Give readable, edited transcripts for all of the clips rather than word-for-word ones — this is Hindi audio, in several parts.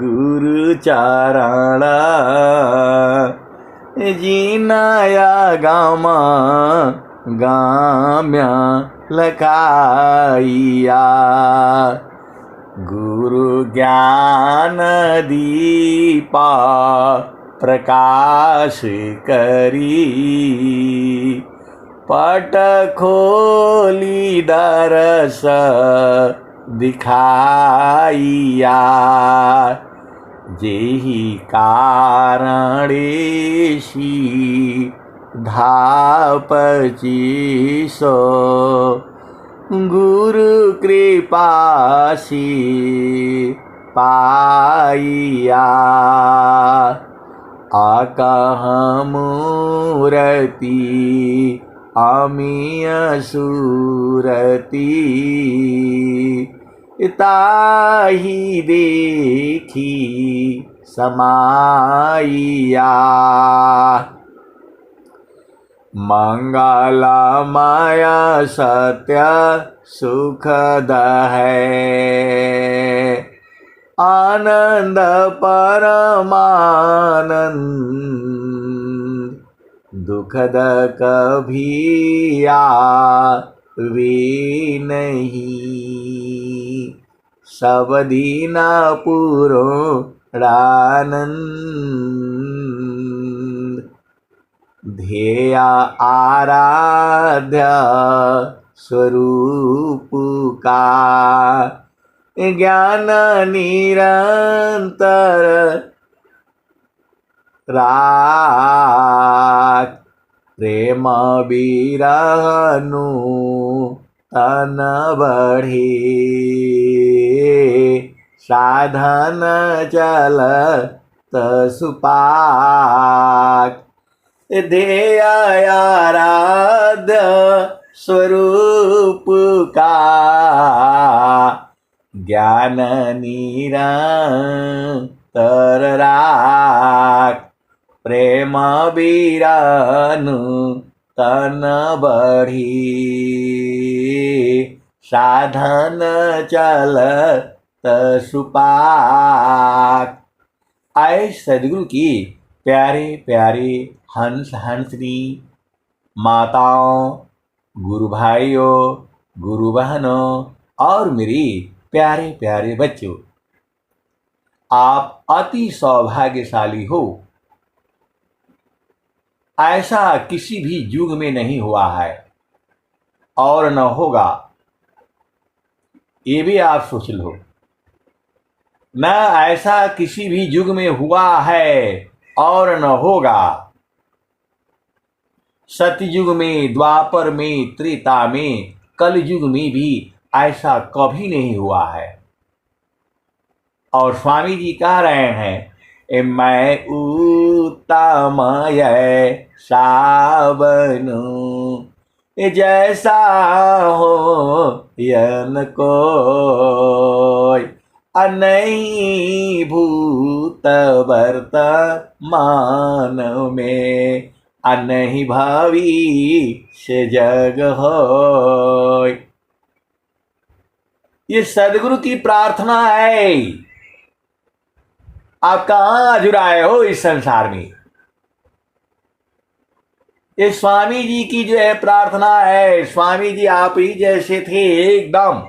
गुरु चरण जीनाया गामा गाम्या लखाइया गुरु ज्ञान दीपा प्रकाश करी पट खोली दरस दिखाइया जेहि कारणेशी धापचिसो गुरु कृपासी पाइया आकह मूरति अमीय सूरति ताहि देखी समाइया मंगलमय सत्य सुखद है आनंद परमानंद दुखद कभी आवे नहीं सब दीना पूर्णानंद ध्येय आराध्य स्वरूप का ज्ञान निरंतर राख प्रेम बिरहनु तन बढ़े साधन चलत सुपाक ध्येय आराध्य स्वरूप का ज्ञान निरंतर राख प्रेम बिरनु तन बढ़ी साधन चलत सुपाक। आए सदगुरु की प्यारे प्यारे हंस हंसनी माताओं, गुरु भाइयों, गुरु बहनों और मेरी प्यारे प्यारे बच्चों, आप अति सौभाग्यशाली हो। ऐसा किसी भी युग में नहीं हुआ है और न होगा, ये भी आप सोच लो। न ऐसा किसी भी युग में हुआ है और न होगा। सतयुग में, द्वापर में, त्रेता में, कलयुग में भी ऐसा कभी नहीं हुआ है। और स्वामी जी कह रहे हैं, मैं उत्तमय सावनु जैसा हो यन कोई अनही भूत वर्तमान में अनही भविष्य जग होय। ये सदगुरु की प्रार्थना है। आप कहाँ अजुराए हो इस संसार में? ये स्वामी जी की जो है प्रार्थना है। स्वामी जी आप ही जैसे थे एकदम।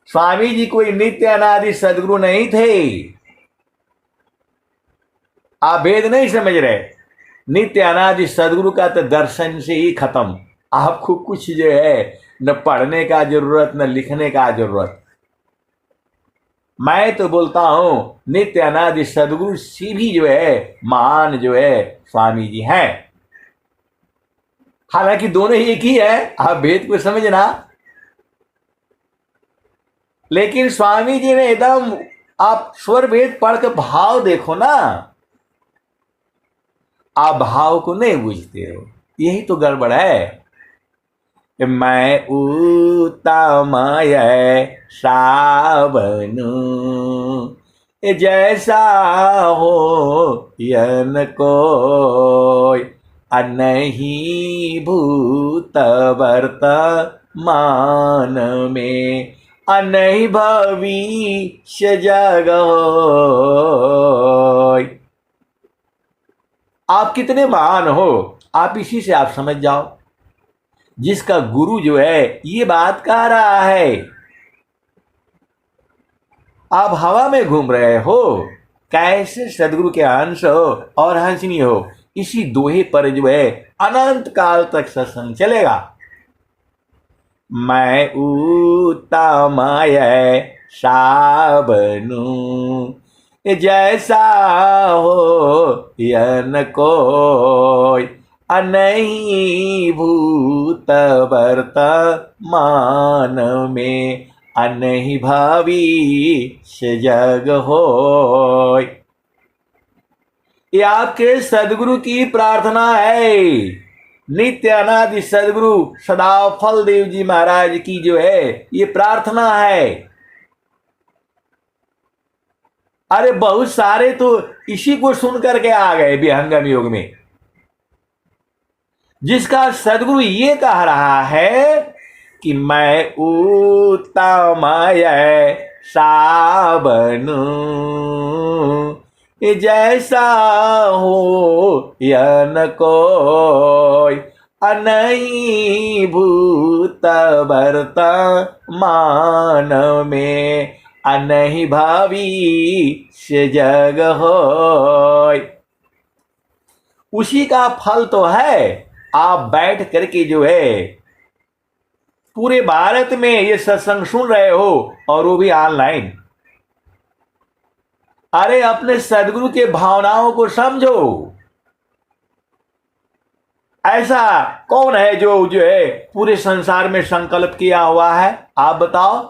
स्वामी जी कोई नित्य अनादि सदगुरु नहीं थे। आप भेद नहीं समझ रहे। नित्य अनादि सदगुरु का तो दर्शन से ही खत्म। आपको कुछ जो है न पढ़ने का जरूरत न लिखने का जरूरत। मैं तो बोलता हूं नित्य अनादि सदगुरु से भी जो है महान जो है स्वामी जी हैं। हालांकि दोनों ही एक ही है, आप भेद को समझना। लेकिन स्वामी जी ने एकदम, आप स्वर भेद पढ़ के भाव देखो ना, आप भाव को नहीं बुझते हो। यही तो गड़बड़ है। मैं उत्तमय सावनु जैसा हो यन कोई अनही भूत वर्तमान में अनहि भविष्य जग होय। आप कितने महान हो, आप इसी से आप समझ जाओ। जिसका गुरु जो है ये बात कह रहा है, आप हवा में घूम रहे हो, कैसे सदगुरु के अंश हो और हंसनी हो। इसी दोहे पर जो है अनंत काल तक सत्संग चलेगा। मैं उत्तमय साबनु जैसा हो यन कोय, अनहि भूत वर्तमान में, अनहि भविष्य जग होय। ये आपके सदगुरु की प्रार्थना है। नित्य अनादि सदगुरु सदाफल देव जी महाराज की जो है ये प्रार्थना है। अरे बहुत सारे तो इसी को सुन करके आ गए विहंगम युग में। जिसका सदगुरु ये कह रहा है कि मैं उत्तमय साबनु जैसा हो यन कोय, अनहि भूत वर्तमान में, अनहि भविष्य जग होय। उसी का फल तो है। आप बैठ करके जो है पूरे भारत में ये सत्संग सुन रहे हो और वो भी ऑनलाइन। अरे अपने सदगुरु के भावनाओं को समझो। ऐसा कौन है जो है पूरे संसार में संकल्प किया हुआ है, आप बताओ।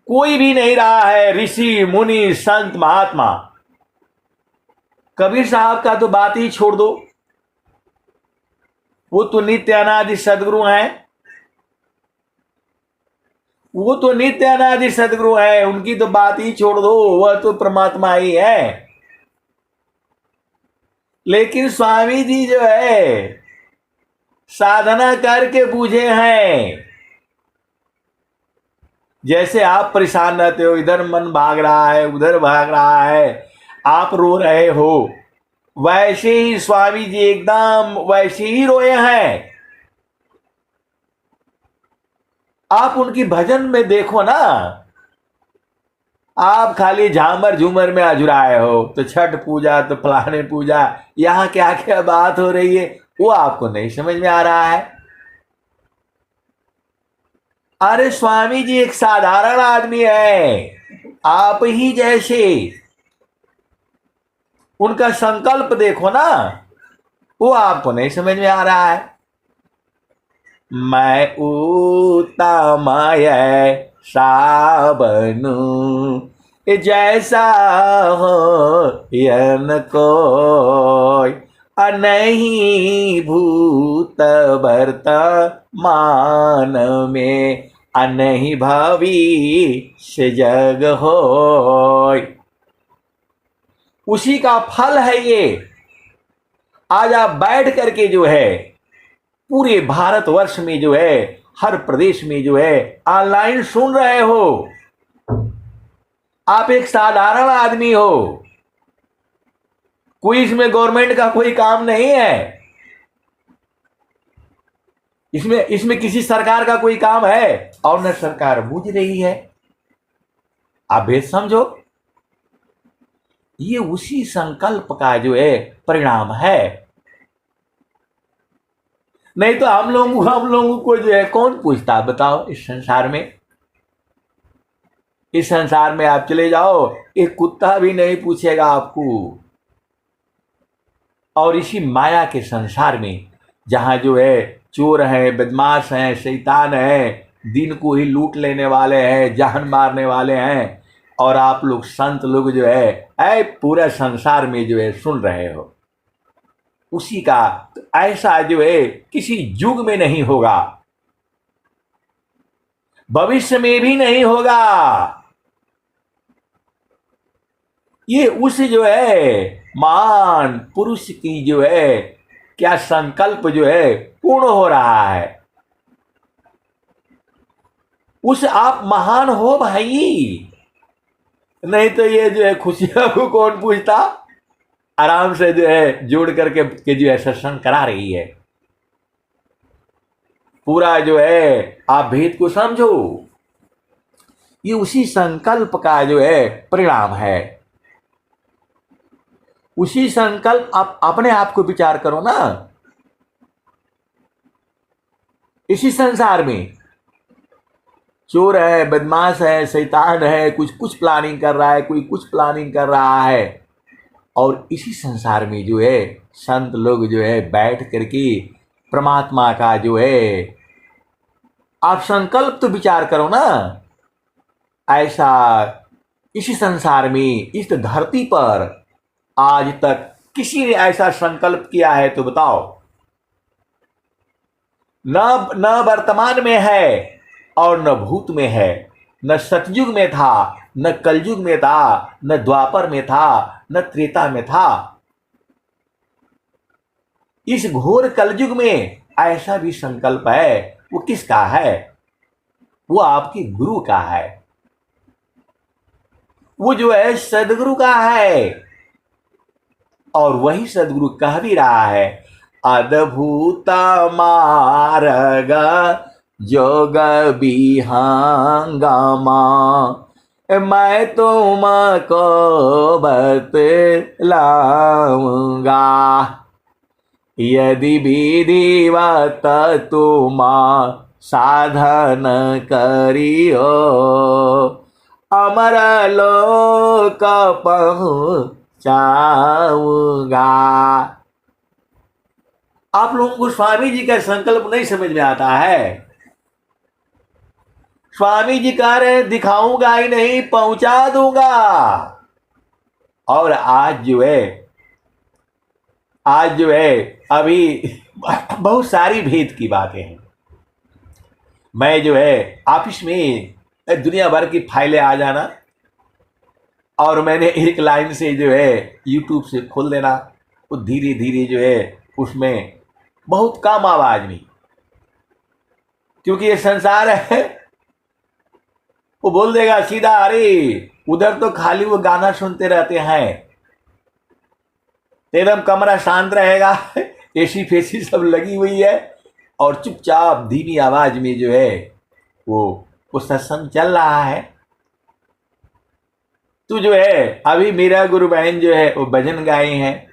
कोई भी नहीं रहा है। ऋषि मुनि संत महात्मा, कबीर साहब का तो बात ही छोड़ दो, वो तो नित्य अनादि सदगुरु हैं। वो तो नित्य अनादि सदगुरु है, उनकी तो बात ही छोड़ दो, वह तो परमात्मा ही है। लेकिन स्वामी जी जो है साधना करके बूझे हैं। जैसे आप परेशान रहते हो, इधर मन भाग रहा है उधर भाग रहा है, आप रो रहे हो, वैसे ही स्वामी जी एकदम वैसे ही रोए हैं। आप उनकी भजन में देखो ना, आप खाली झामर झूमर में अजुराए हो, तो छठ पूजा तो फलाने पूजा, यहां क्या क्या बात हो रही है वो आपको नहीं समझ में आ रहा है। अरे स्वामी जी एक साधारण आदमी है, आप ही जैसे। उनका संकल्प देखो ना, वो आपको नहीं समझ में आ रहा है। मैं उत्तमय साबनु जैसा हो यन कोय, अनहि भूत वर्तमान में, अनहि भविष्य जग होय। उसी का फल है ये। आज आप बैठ करके जो है पूरे भारतवर्ष में जो है हर प्रदेश में जो है ऑनलाइन सुन रहे हो। आप एक साधारण आदमी हो, कोई इसमें गवर्नमेंट का कोई काम नहीं है, इसमें किसी सरकार का कोई काम है और न सरकार बूझ रही है। आप भेद समझो, ये उसी संकल्प का जो है परिणाम है। नहीं तो हम लोगों को जो है कौन पूछता, बताओ। इस संसार में आप चले जाओ, एक कुत्ता भी नहीं पूछेगा आपको। और इसी माया के संसार में जहां जो है चोर हैं, बदमाश हैं, शैतान हैं, दिन को ही लूट लेने वाले हैं, जान मारने वाले हैं, और आप लोग संत लोग जो है पूरा संसार में जो है सुन रहे हो। उसी का तो ऐसा जो है किसी युग में नहीं होगा, भविष्य में भी नहीं होगा। ये उस जो है महान पुरुष की जो है क्या संकल्प जो है पूर्ण हो रहा है। उस आप महान हो भाई, नहीं तो ये जो है खुशियां को कौन पूछता। आराम से जो है जोड़ करके के जो है सत्संग करा रही है। पूरा जो है आप भेद को समझो, ये उसी संकल्प का जो है परिणाम है। उसी संकल्प, आप अपने आप को विचार करो ना। इसी संसार में चोर है, बदमाश है, शैतान है, कुछ कुछ प्लानिंग कर रहा है, कोई कुछ प्लानिंग कर रहा है, और इसी संसार में जो है संत लोग जो है बैठ करके परमात्मा का जो है, आप संकल्प तो विचार करो ना। ऐसा इसी संसार में, इस धरती पर आज तक किसी ने ऐसा संकल्प किया है तो बताओ। न वर्तमान में है और न भूत में है, न सतयुग में था, न कलयुग में था, न द्वापर में था, न त्रेता में था। इस घोर कलयुग में ऐसा भी संकल्प है, वो किसका है? वो आपके गुरु का है, वो जो है सदगुरु का है। और वही सदगुरु कह भी रहा है, अद्भुत मार्ग जोग विहंगमा, मैं तुमको बतलाऊंगा, यदि विधिवत तुम साधन करियो, अमर लोक पहुंचाऊंगा। आप लोगों को स्वामी जी का संकल्प नहीं समझ में आता है। स्वामी जी कह रहे दिखाऊंगा ही नहीं, पहुंचा दूंगा। और आज जो है अभी बहुत सारी भेद की बातें हैं। मैं जो है ऑफिस में दुनिया भर की फाइलें आ जाना, और मैंने एक लाइन से जो है यूट्यूब से खोल देना, वो धीरे धीरे जो है उसमें बहुत कम आवाज में, क्योंकि ये संसार है, वो बोल देगा सीधा, अरे उधर तो खाली वो गाना सुनते रहते हैं। एकदम कमरा शांत रहेगा, एसी फेसी सब लगी हुई है, और चुपचाप धीमी आवाज में जो है वो सत्संग चल रहा है। तो जो है अभी मेरा गुरु बहन जो है वो भजन गाए हैं,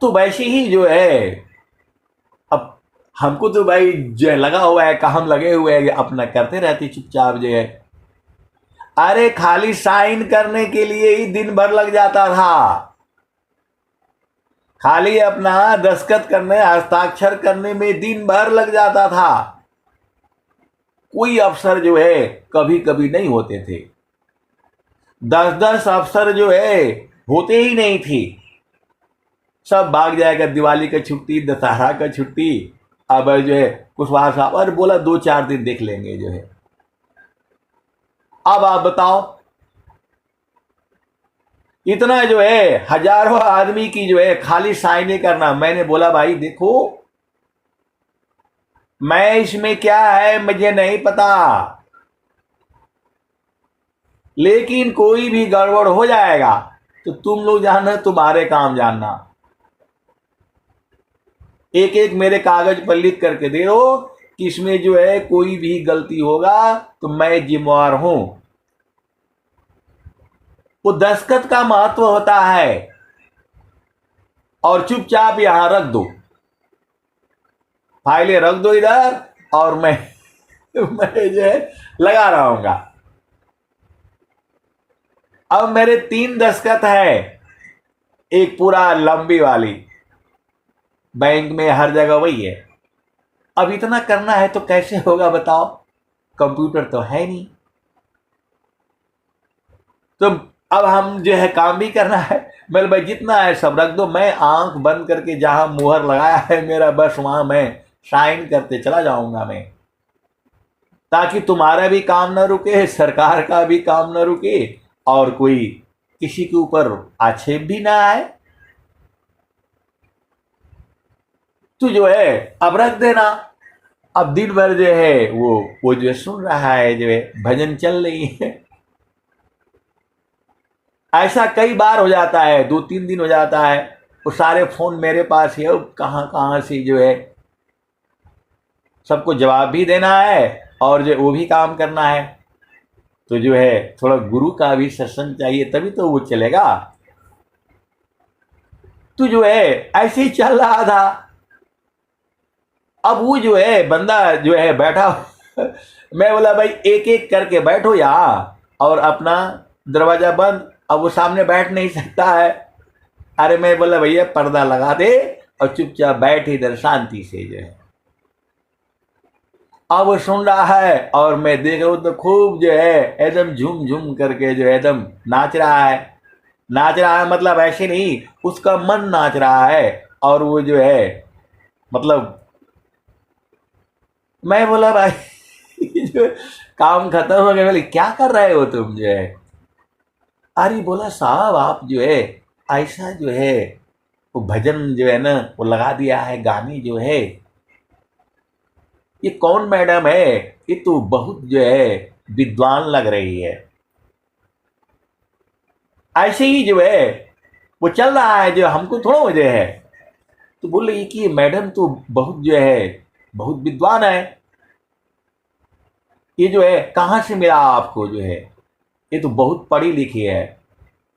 तो वैसे ही जो है अब हमको तो भाई जो है लगा हुआ है, काम लगे हुए हैं, अपना करते रहते चुपचाप जो है। अरे खाली साइन करने के लिए ही दिन भर लग जाता था, खाली अपना दस्तखत करने, हस्ताक्षर करने में दिन भर लग जाता था। कोई अफसर जो है कभी कभी नहीं होते थे, 10-10 अफसर जो है होते ही नहीं थे। सब भाग जाएगा, दिवाली का छुट्टी, दशहरा का छुट्टी, अब जो है कुशवाहा साहब और बोला 2-4 दिन देख लेंगे जो है। अब आप बताओ, इतना जो है हजारों आदमी की जो है खाली साइन करना। मैंने बोला भाई देखो, मैं इसमें क्या है मुझे नहीं पता, लेकिन कोई भी गड़बड़ हो जाएगा तो तुम लोग जानना, तुम्हारे काम जानना। एक एक मेरे कागज पर लिख करके दे दो कि इसमें जो है कोई भी गलती होगा तो मैं जिम्मेवार हूं। वो दस्तखत का महत्व होता है, और चुपचाप यहां रख दो, फाइलें रख दो इधर, और मैं जो है लगा रहूंगा। अब मेरे 3 दस्तखत है, एक पूरा लंबी वाली, बैंक में हर जगह वही है। अब इतना करना है तो कैसे होगा बताओ, कंप्यूटर तो है नहीं। तो अब हम जो है काम भी करना है, मतलब भाई जितना है सब रख दो, मैं आंख बंद करके जहां मुहर लगाया है मेरा, बस वहां मैं साइन करते चला जाऊंगा मैं, ताकि तुम्हारा भी काम ना रुके, सरकार का भी काम ना रुके, और कोई किसी के ऊपर आक्षेप भी ना आए। तो जो है अब रख देना, अब दिन भर जो है वो जो सुन रहा है, जो है भजन चल रही है। ऐसा कई बार हो जाता है, 2-3 दिन हो जाता है, वो सारे फोन मेरे पास है, अब कहाँ कहाँ से जो है सबको जवाब भी देना है और जो वो भी काम करना है। तो जो है थोड़ा गुरु का भी सत्संग चाहिए, तभी तो वो चलेगा। तो जो है ऐसे ही चल रहा था। अब वो जो है बंदा जो है बैठा मैं बोला भाई एक एक करके बैठो यहाँ, और अपना दरवाजा बंद। अब वो सामने बैठ नहीं सकता है। अरे मैं बोला भैया पर्दा लगा दे और चुपचाप बैठ इधर शांति से जो है। अब वो सुन रहा है और मैं देख रहा हूँ तो खूब जो है एकदम झूम झूम करके जो है एकदम नाच रहा है। नाच रहा है मतलब ऐसे नहीं, उसका मन नाच रहा है। और वो जो है मतलब मैं बोला भाई जो काम खत्म हो गया, बोले क्या कर रहे हो तुम जो है। अरे बोला साहब आप जो है ऐसा जो है वो भजन जो है ना वो लगा दिया है, गाने जो है। ये कौन मैडम है, ये तो बहुत जो है विद्वान लग रही है। ऐसे ही जो है वो चल रहा है, जो हमको थोड़ा वजह है। तो बोल रही कि ये मैडम तो बहुत जो है बहुत विद्वान है, ये जो है कहाँ से मिला आपको जो है, ये तो बहुत पढ़ी लिखी है।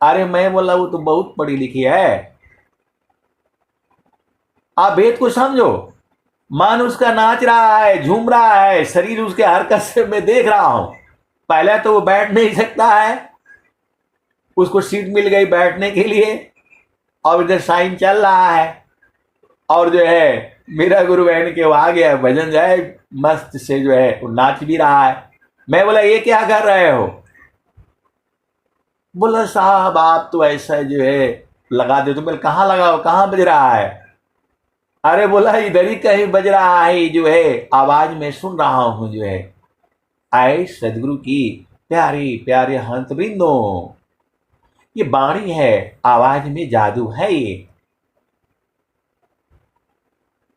अरे मैं बोला वो तो बहुत पढ़ी लिखी है, आप भेद को समझो। मन उसका नाच रहा है, झूम रहा है, शरीर उसके हरकत से मैं देख रहा हूं। पहले तो वो बैठ नहीं सकता है, उसको सीट मिल गई बैठने के लिए, और इधर साइन चल रहा है। और जो है मेरा गुरु बहन के वो आ गया, भजन जाए मस्त से जो है वो नाच भी रहा है। मैं बोला ये क्या कर रहे हो। बोला साहब आप तो ऐसा जो है लगा दे। तो मैं कहाँ लगाओ, कहाँ बज रहा है। अरे बोला इधर ही कहीं बज रहा है, जो है आवाज में सुन रहा हूं जो है। आए सदगुरु की प्यारी प्यारे हंत बिंदो, ये बाणी है, आवाज में जादू है।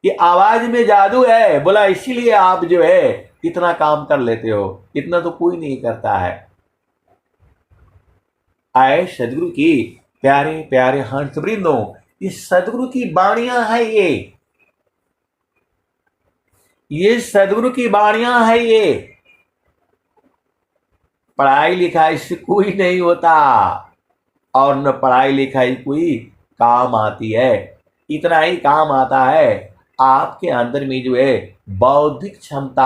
ये आवाज में जादू है। बोला इसीलिए आप जो है इतना काम कर लेते हो, इतना तो कोई नहीं करता है। आए सदगुरु की प्यारे प्यारे हंस वृंदो, ये सदगुरु की बाणियां है। ये सदगुरु की बाणियां है। ये पढ़ाई लिखाई से कोई नहीं होता, और न पढ़ाई लिखाई कोई काम आती है। इतना ही काम आता है आपके अंदर में जो है बौद्धिक क्षमता,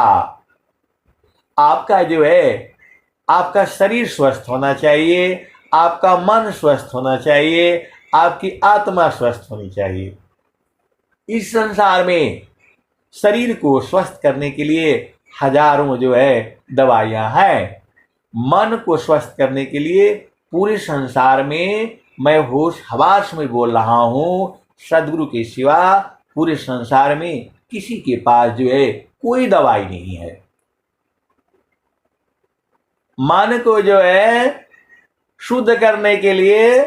आपका जो है आपका शरीर स्वस्थ होना चाहिए, आपका मन स्वस्थ होना चाहिए, आपकी आत्मा स्वस्थ होनी चाहिए। इस संसार में शरीर को स्वस्थ करने के लिए हजारों जो है दवाइयां हैं। मन को स्वस्थ करने के लिए पूरे संसार में मैं होश हवास में बोल रहा हूं, सदगुरु के सिवा पूरे संसार में किसी के पास जो है कोई दवाई नहीं है। मन को जो है शुद्ध करने के लिए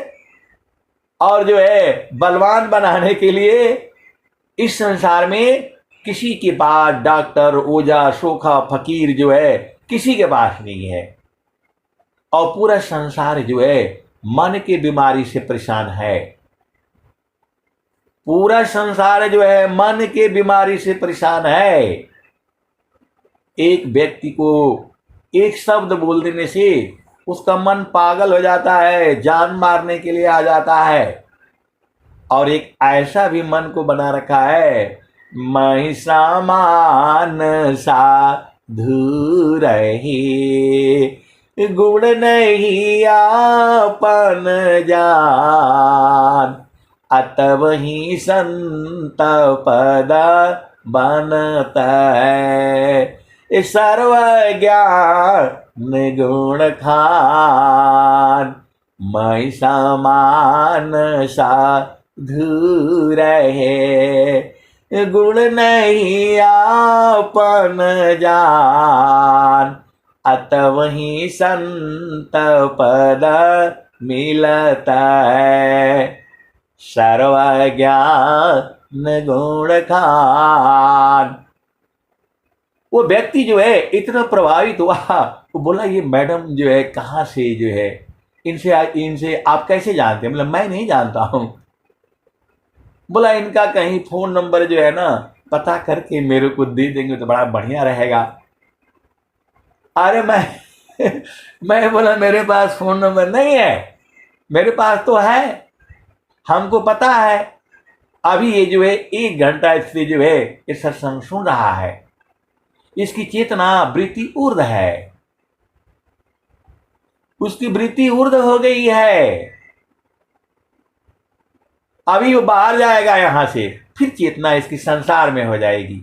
और जो है बलवान बनाने के लिए इस संसार में किसी के पास डॉक्टर ओझा सोखा फकीर जो है किसी के पास नहीं है। और पूरा संसार जो है मन की बीमारी से परेशान है। पूरा संसार जो है मन की बीमारी से परेशान है। एक व्यक्ति को एक शब्द बोल देने से उसका मन पागल हो जाता है, जान मारने के लिए आ जाता है। और एक ऐसा भी मन को बना रखा है, मैं सामान साधु रही, गुण नहीं आपन जान, अतव ही संत पद बनत है, सर्व ज्ञान गुण खान, मैं समान साधु रहे, गुण नहीं आपन जान, अतव ही संत पद मिलत है, सर्व ज्ञान गुण खान। वो व्यक्ति जो है इतना प्रभावित हुआ, वो बोला ये मैडम जो है कहाँ से जो है, इनसे इनसे आप कैसे जानते हैं? मतलब मैं नहीं जानता हूँ। बोला इनका कहीं फोन नंबर जो है ना पता करके मेरे को दे देंगे तो बड़ा बढ़िया रहेगा। अरे मैं बोला मेरे पास फोन नंबर नहीं है, मेरे पास तो है, हमको पता है। अभी ये जो है 1 घंटा इससे जो है ये सत्संग सुन रहा है, इसकी चेतना वृत्ति ऊर्ध्व है, उसकी वृत्ति ऊर्ध्व हो गई है। अभी वो बाहर जाएगा यहां से, फिर चेतना इसकी संसार में हो जाएगी,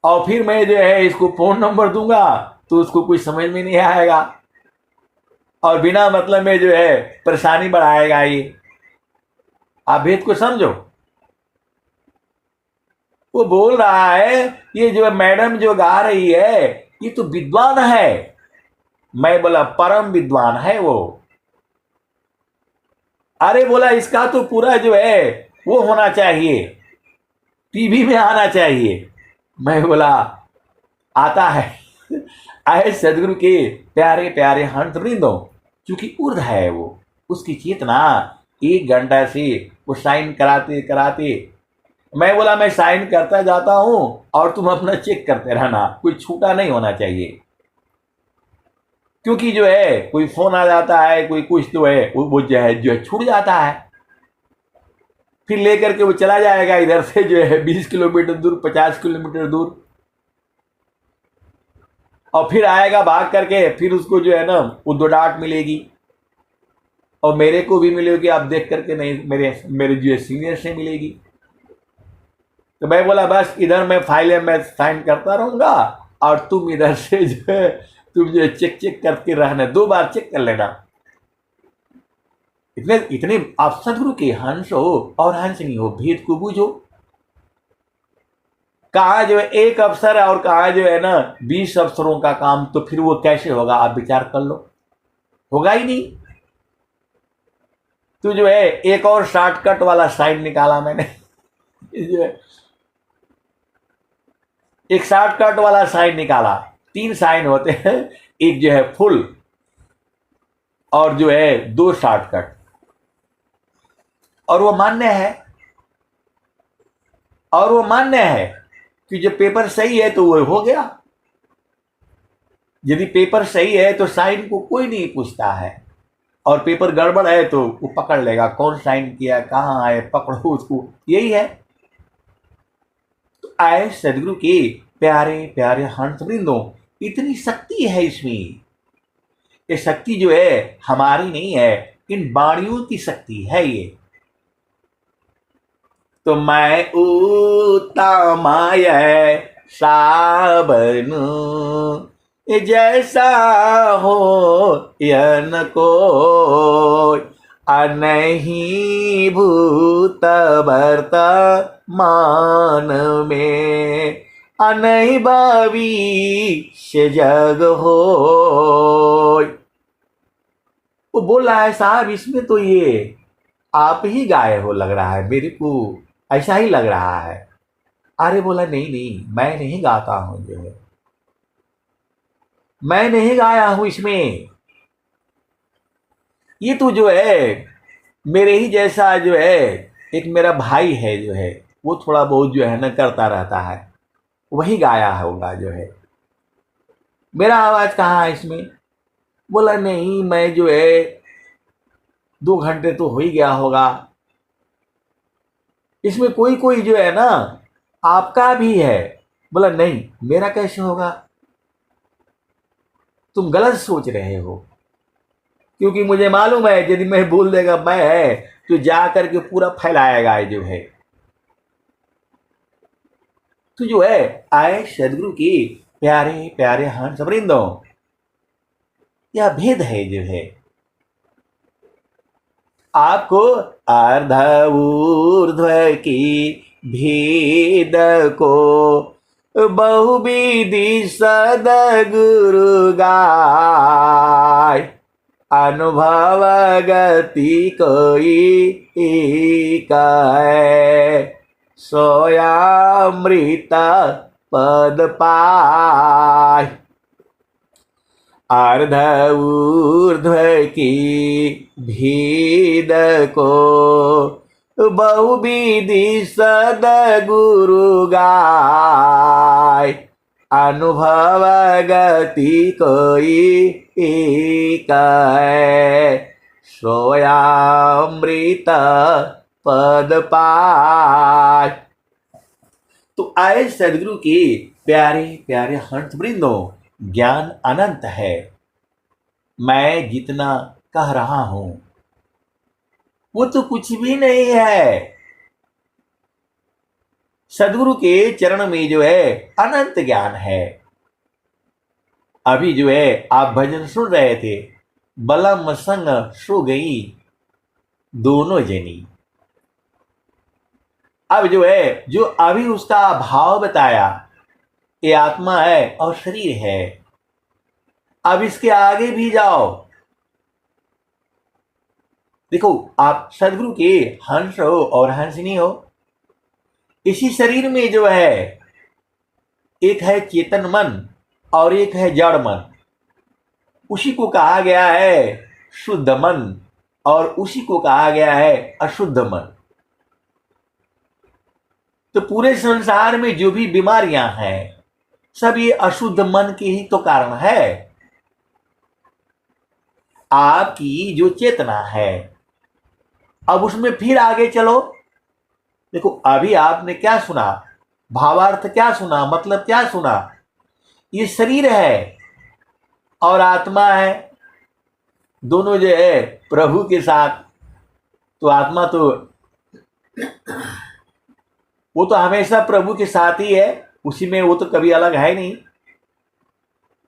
और फिर मैं जो है इसको फोन नंबर दूंगा तो उसको कुछ समझ में नहीं आएगा, और बिना मतलब में जो है परेशानी बढ़ाएगा ये। आप भेद को समझो। वो बोल रहा है ये जो मैडम जो गा रही है ये तो विद्वान है। मैं बोला परम विद्वान है वो। अरे बोला इसका तो पूरा जो है वो होना चाहिए, टीवी में आना चाहिए। मैं बोला आता है। आए सदगुरु के प्यारे प्यारे हंस वृंदों, चूंकि ऊर्ध्व है वो, उसकी चेतना 1 घंटा से वो साइन कराते कराते, मैं बोला मैं साइन करता जाता हूं और तुम अपना चेक करते रहना, कोई छूटा नहीं होना चाहिए। क्योंकि जो है कोई फोन आ जाता है, कोई कुछ तो है वो जो है छूट जाता है, फिर लेकर के वो चला जाएगा इधर से जो है 20 किलोमीटर दूर, 50 किलोमीटर दूर, और फिर आएगा भाग करके, फिर उसको जो है ना वो दो डांट मिलेगी, और मेरे को भी मिलेगी, आप देख करके नहीं, मेरे जो है सीनियर से मिलेगी। तो मैं बोला बस इधर मैं फाइल में साइन करता रहूंगा और तुम इधर से जो है तुम जो चेक करके रहना, 2 बार चेक कर लेना। इतने इतने आप सदगुरु के हंस हो और हंस नहीं हो, भेद को बूझो। कहा जो है एक अफसर है और कहा जो है ना 20 अफसरों का काम, तो फिर वो कैसे होगा? आप विचार कर लो, होगा ही नहीं। तो जो है एक और शॉर्टकट वाला साइन निकाला मैंने। जो है एक शॉर्टकट वाला साइन निकाला। 3 साइन होते हैं, एक जो है फुल और जो है 2 शॉर्टकट, और वो मान्य है, और वो मान्य है कि जो पेपर सही है तो वो हो गया। यदि पेपर सही है तो साइन को कोई नहीं पूछता है, और पेपर गड़बड़ है तो वो पकड़ लेगा कौन साइन किया, कहाँ है, पकड़ो उसको, यही है। तो आए सदगुरु के प्यारे प्यारे हंस वृंदों, इतनी शक्ति है इसमें। ये शक्ति जो है हमारी नहीं है, इन वाणियों की शक्ति है ये। तो मैं उतमाय साबन जैसा हो यन को, अनही भूत वर्तमान में, अनही भविष्य जग हो। वो बोल रहा है साहब इसमें तो ये आप ही गाए हो लग रहा है, मेरे को ऐसा ही लग रहा है। अरे बोला नहीं नहीं, मैं नहीं गाता हूं, जो है मैं नहीं गाया हूं इसमें। ये तो जो है मेरे ही जैसा जो है एक मेरा भाई है, जो है वो थोड़ा बहुत जो है ना करता रहता है, वही गाया होगा जो है, मेरा आवाज कहाँ है इसमें? बोला नहीं, मैं जो है 2 घंटे तो हो ही गया होगा, इसमें कोई कोई जो है ना आपका भी है। बोला नहीं, मेरा कैसे होगा? तुम गलत सोच रहे हो, क्योंकि मुझे मालूम है यदि मैं बोल देगा मैं है तो जा करके पूरा फैलाएगा जो है। तो जो है आए सदगुरु की प्यारे प्यारे हंस वृंदों, यह भेद है जो है। आपको अर्ध ऊर्ध्व की भेद को बहुविधि सदगुरु गाय, अनुभव गति कोई एक है, सोयामृत पद पाय। अर्ध ऊर्ध्व की भीद को बहुविधि सदगुरु गाय। अनुभव गति कोई एक है, सोयामृत पद पाय। तो आए सदगुरु के प्यारे प्यारे हंस वृंदों, ज्ञान अनंत है। मैं जितना कह रहा हूं वो तो कुछ भी नहीं है। सदगुरु के चरण में जो है अनंत ज्ञान है। अभी जो है आप भजन सुन रहे थे, बलम संग सो गई दोनों जनी। अब जो है जो अभी उसका भाव बताया, ये आत्मा है और शरीर है। अब इसके आगे भी जाओ, देखो आप सदगुरु के हंस हो और हंसनी हो। इसी शरीर में जो है एक है चेतन मन और एक है जड़ मन। उसी को कहा गया है शुद्ध मन और उसी को कहा गया है अशुद्ध मन। तो पूरे संसार में जो भी बीमारियां हैं सब ये अशुद्ध मन के ही तो कारण है। आपकी जो चेतना है, अब उसमें फिर आगे चलो। देखो अभी आपने क्या सुना, भावार्थ क्या सुना, मतलब क्या सुना। ये शरीर है और आत्मा है, दोनों जो है प्रभु के साथ। तो आत्मा तो वो तो हमेशा प्रभु के साथ ही है, उसी में वो तो कभी अलग है नहीं।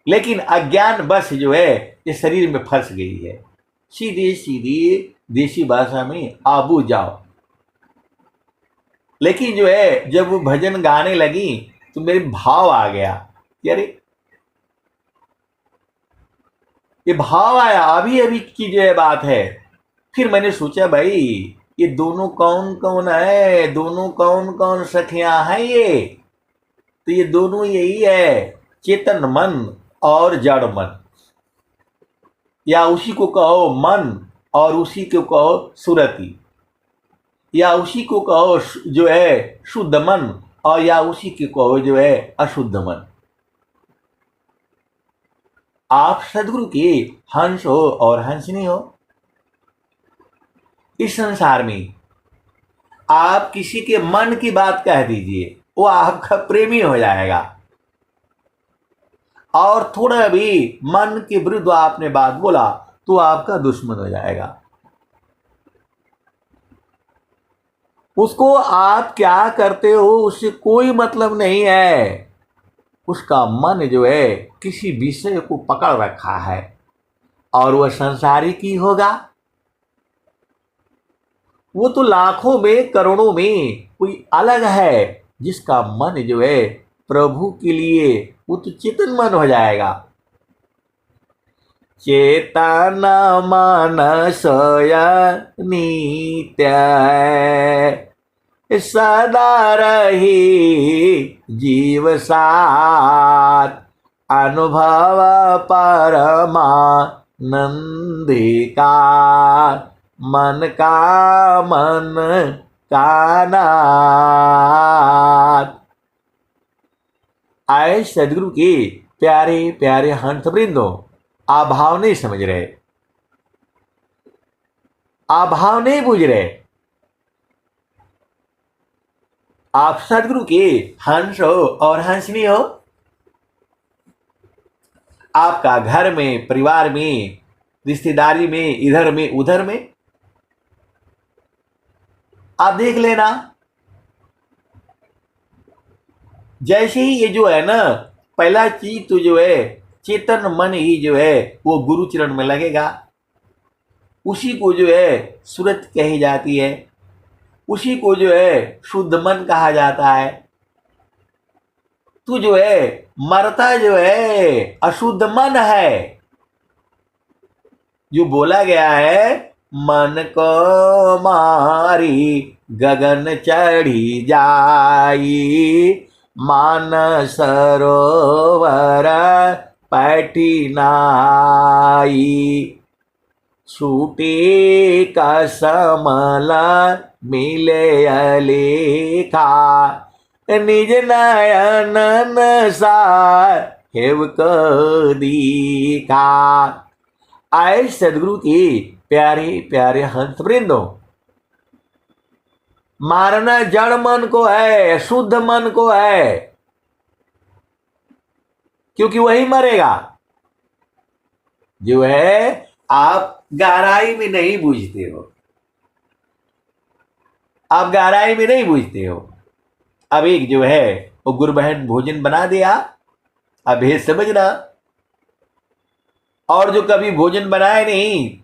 लेकिन अज्ञान बस जो है ये शरीर में फंस गई है। सीधी सीधी देसी भाषा में आबू जाओ। लेकिन जो है जब वो भजन गाने लगी तो मेरे भाव आ गया कि अरे ये भाव आया, अभी अभी की जो है बात है। फिर मैंने सोचा भाई ये दोनों कौन कौन है, दोनों कौन कौन सखियां हैं ये। तो ये दोनों यही है, चेतन मन और जड़ मन, या उसी को कहो मन और उसी को कहो सुरति, या उसी को कहो जो है शुद्ध मन और या उसी को कहो जो है अशुद्ध मन। आप सदगुरु के हंस हो और हंसनी हो। इस संसार में आप किसी के मन की बात कह दीजिए, वो आपका प्रेमी हो जाएगा। और थोड़ा भी मन के विरुद्ध आपने बात बोला तो आपका दुश्मन हो जाएगा। उसको आप क्या करते हो उससे कोई मतलब नहीं है। उसका मन जो है किसी विषय को पकड़ रखा है और वह संसारिक ही होगा। वो तो लाखों में करोड़ों में कोई अलग है जिसका मन जो है प्रभु के लिए, वो तो चेतन मन हो जाएगा। चेतन मन सोय नित्य है, सदा रही जीव साथ, अनुभव परमानंदी का, मन का मन का नाथ। आए सदगुरु के प्यारे प्यारे हंस वृंदों, आप भाव नहीं समझ रहे, आप भाव नहीं बुझ रहे। आप सदगुरु के हंस हो और हंसनी हो। आपका घर में, परिवार में, रिश्तेदारी में, इधर में उधर में, आप देख लेना। जैसे ही ये जो है ना, पहला चीज तो जो है चेतन मन ही जो है वो गुरु चरण में लगेगा। उसी को जो है सूरत कही जाती है, उसी को जो है शुद्ध मन कहा जाता है। तो जो है मरता जो है अशुद्ध मन है। जो बोला गया है, मन को मारी गगन चढ़ी जाई, मानस सरोवर पैठी नाई, छूटे कसमल मिले अलेखा, निज नयन सार हेव दीखा। आए सदगुरु की प्यारे प्यारे हंस वृंदो, मारना जड़ मन को है, शुद्ध मन को है, क्योंकि वही मरेगा जो है आप गहराई में नहीं बूझते हो, आप गहराई में नहीं बूझते हो। अब एक जो है वो गुरु बहन भोजन बना दिया, अब भेद समझना, और जो कभी भोजन बनाए नहीं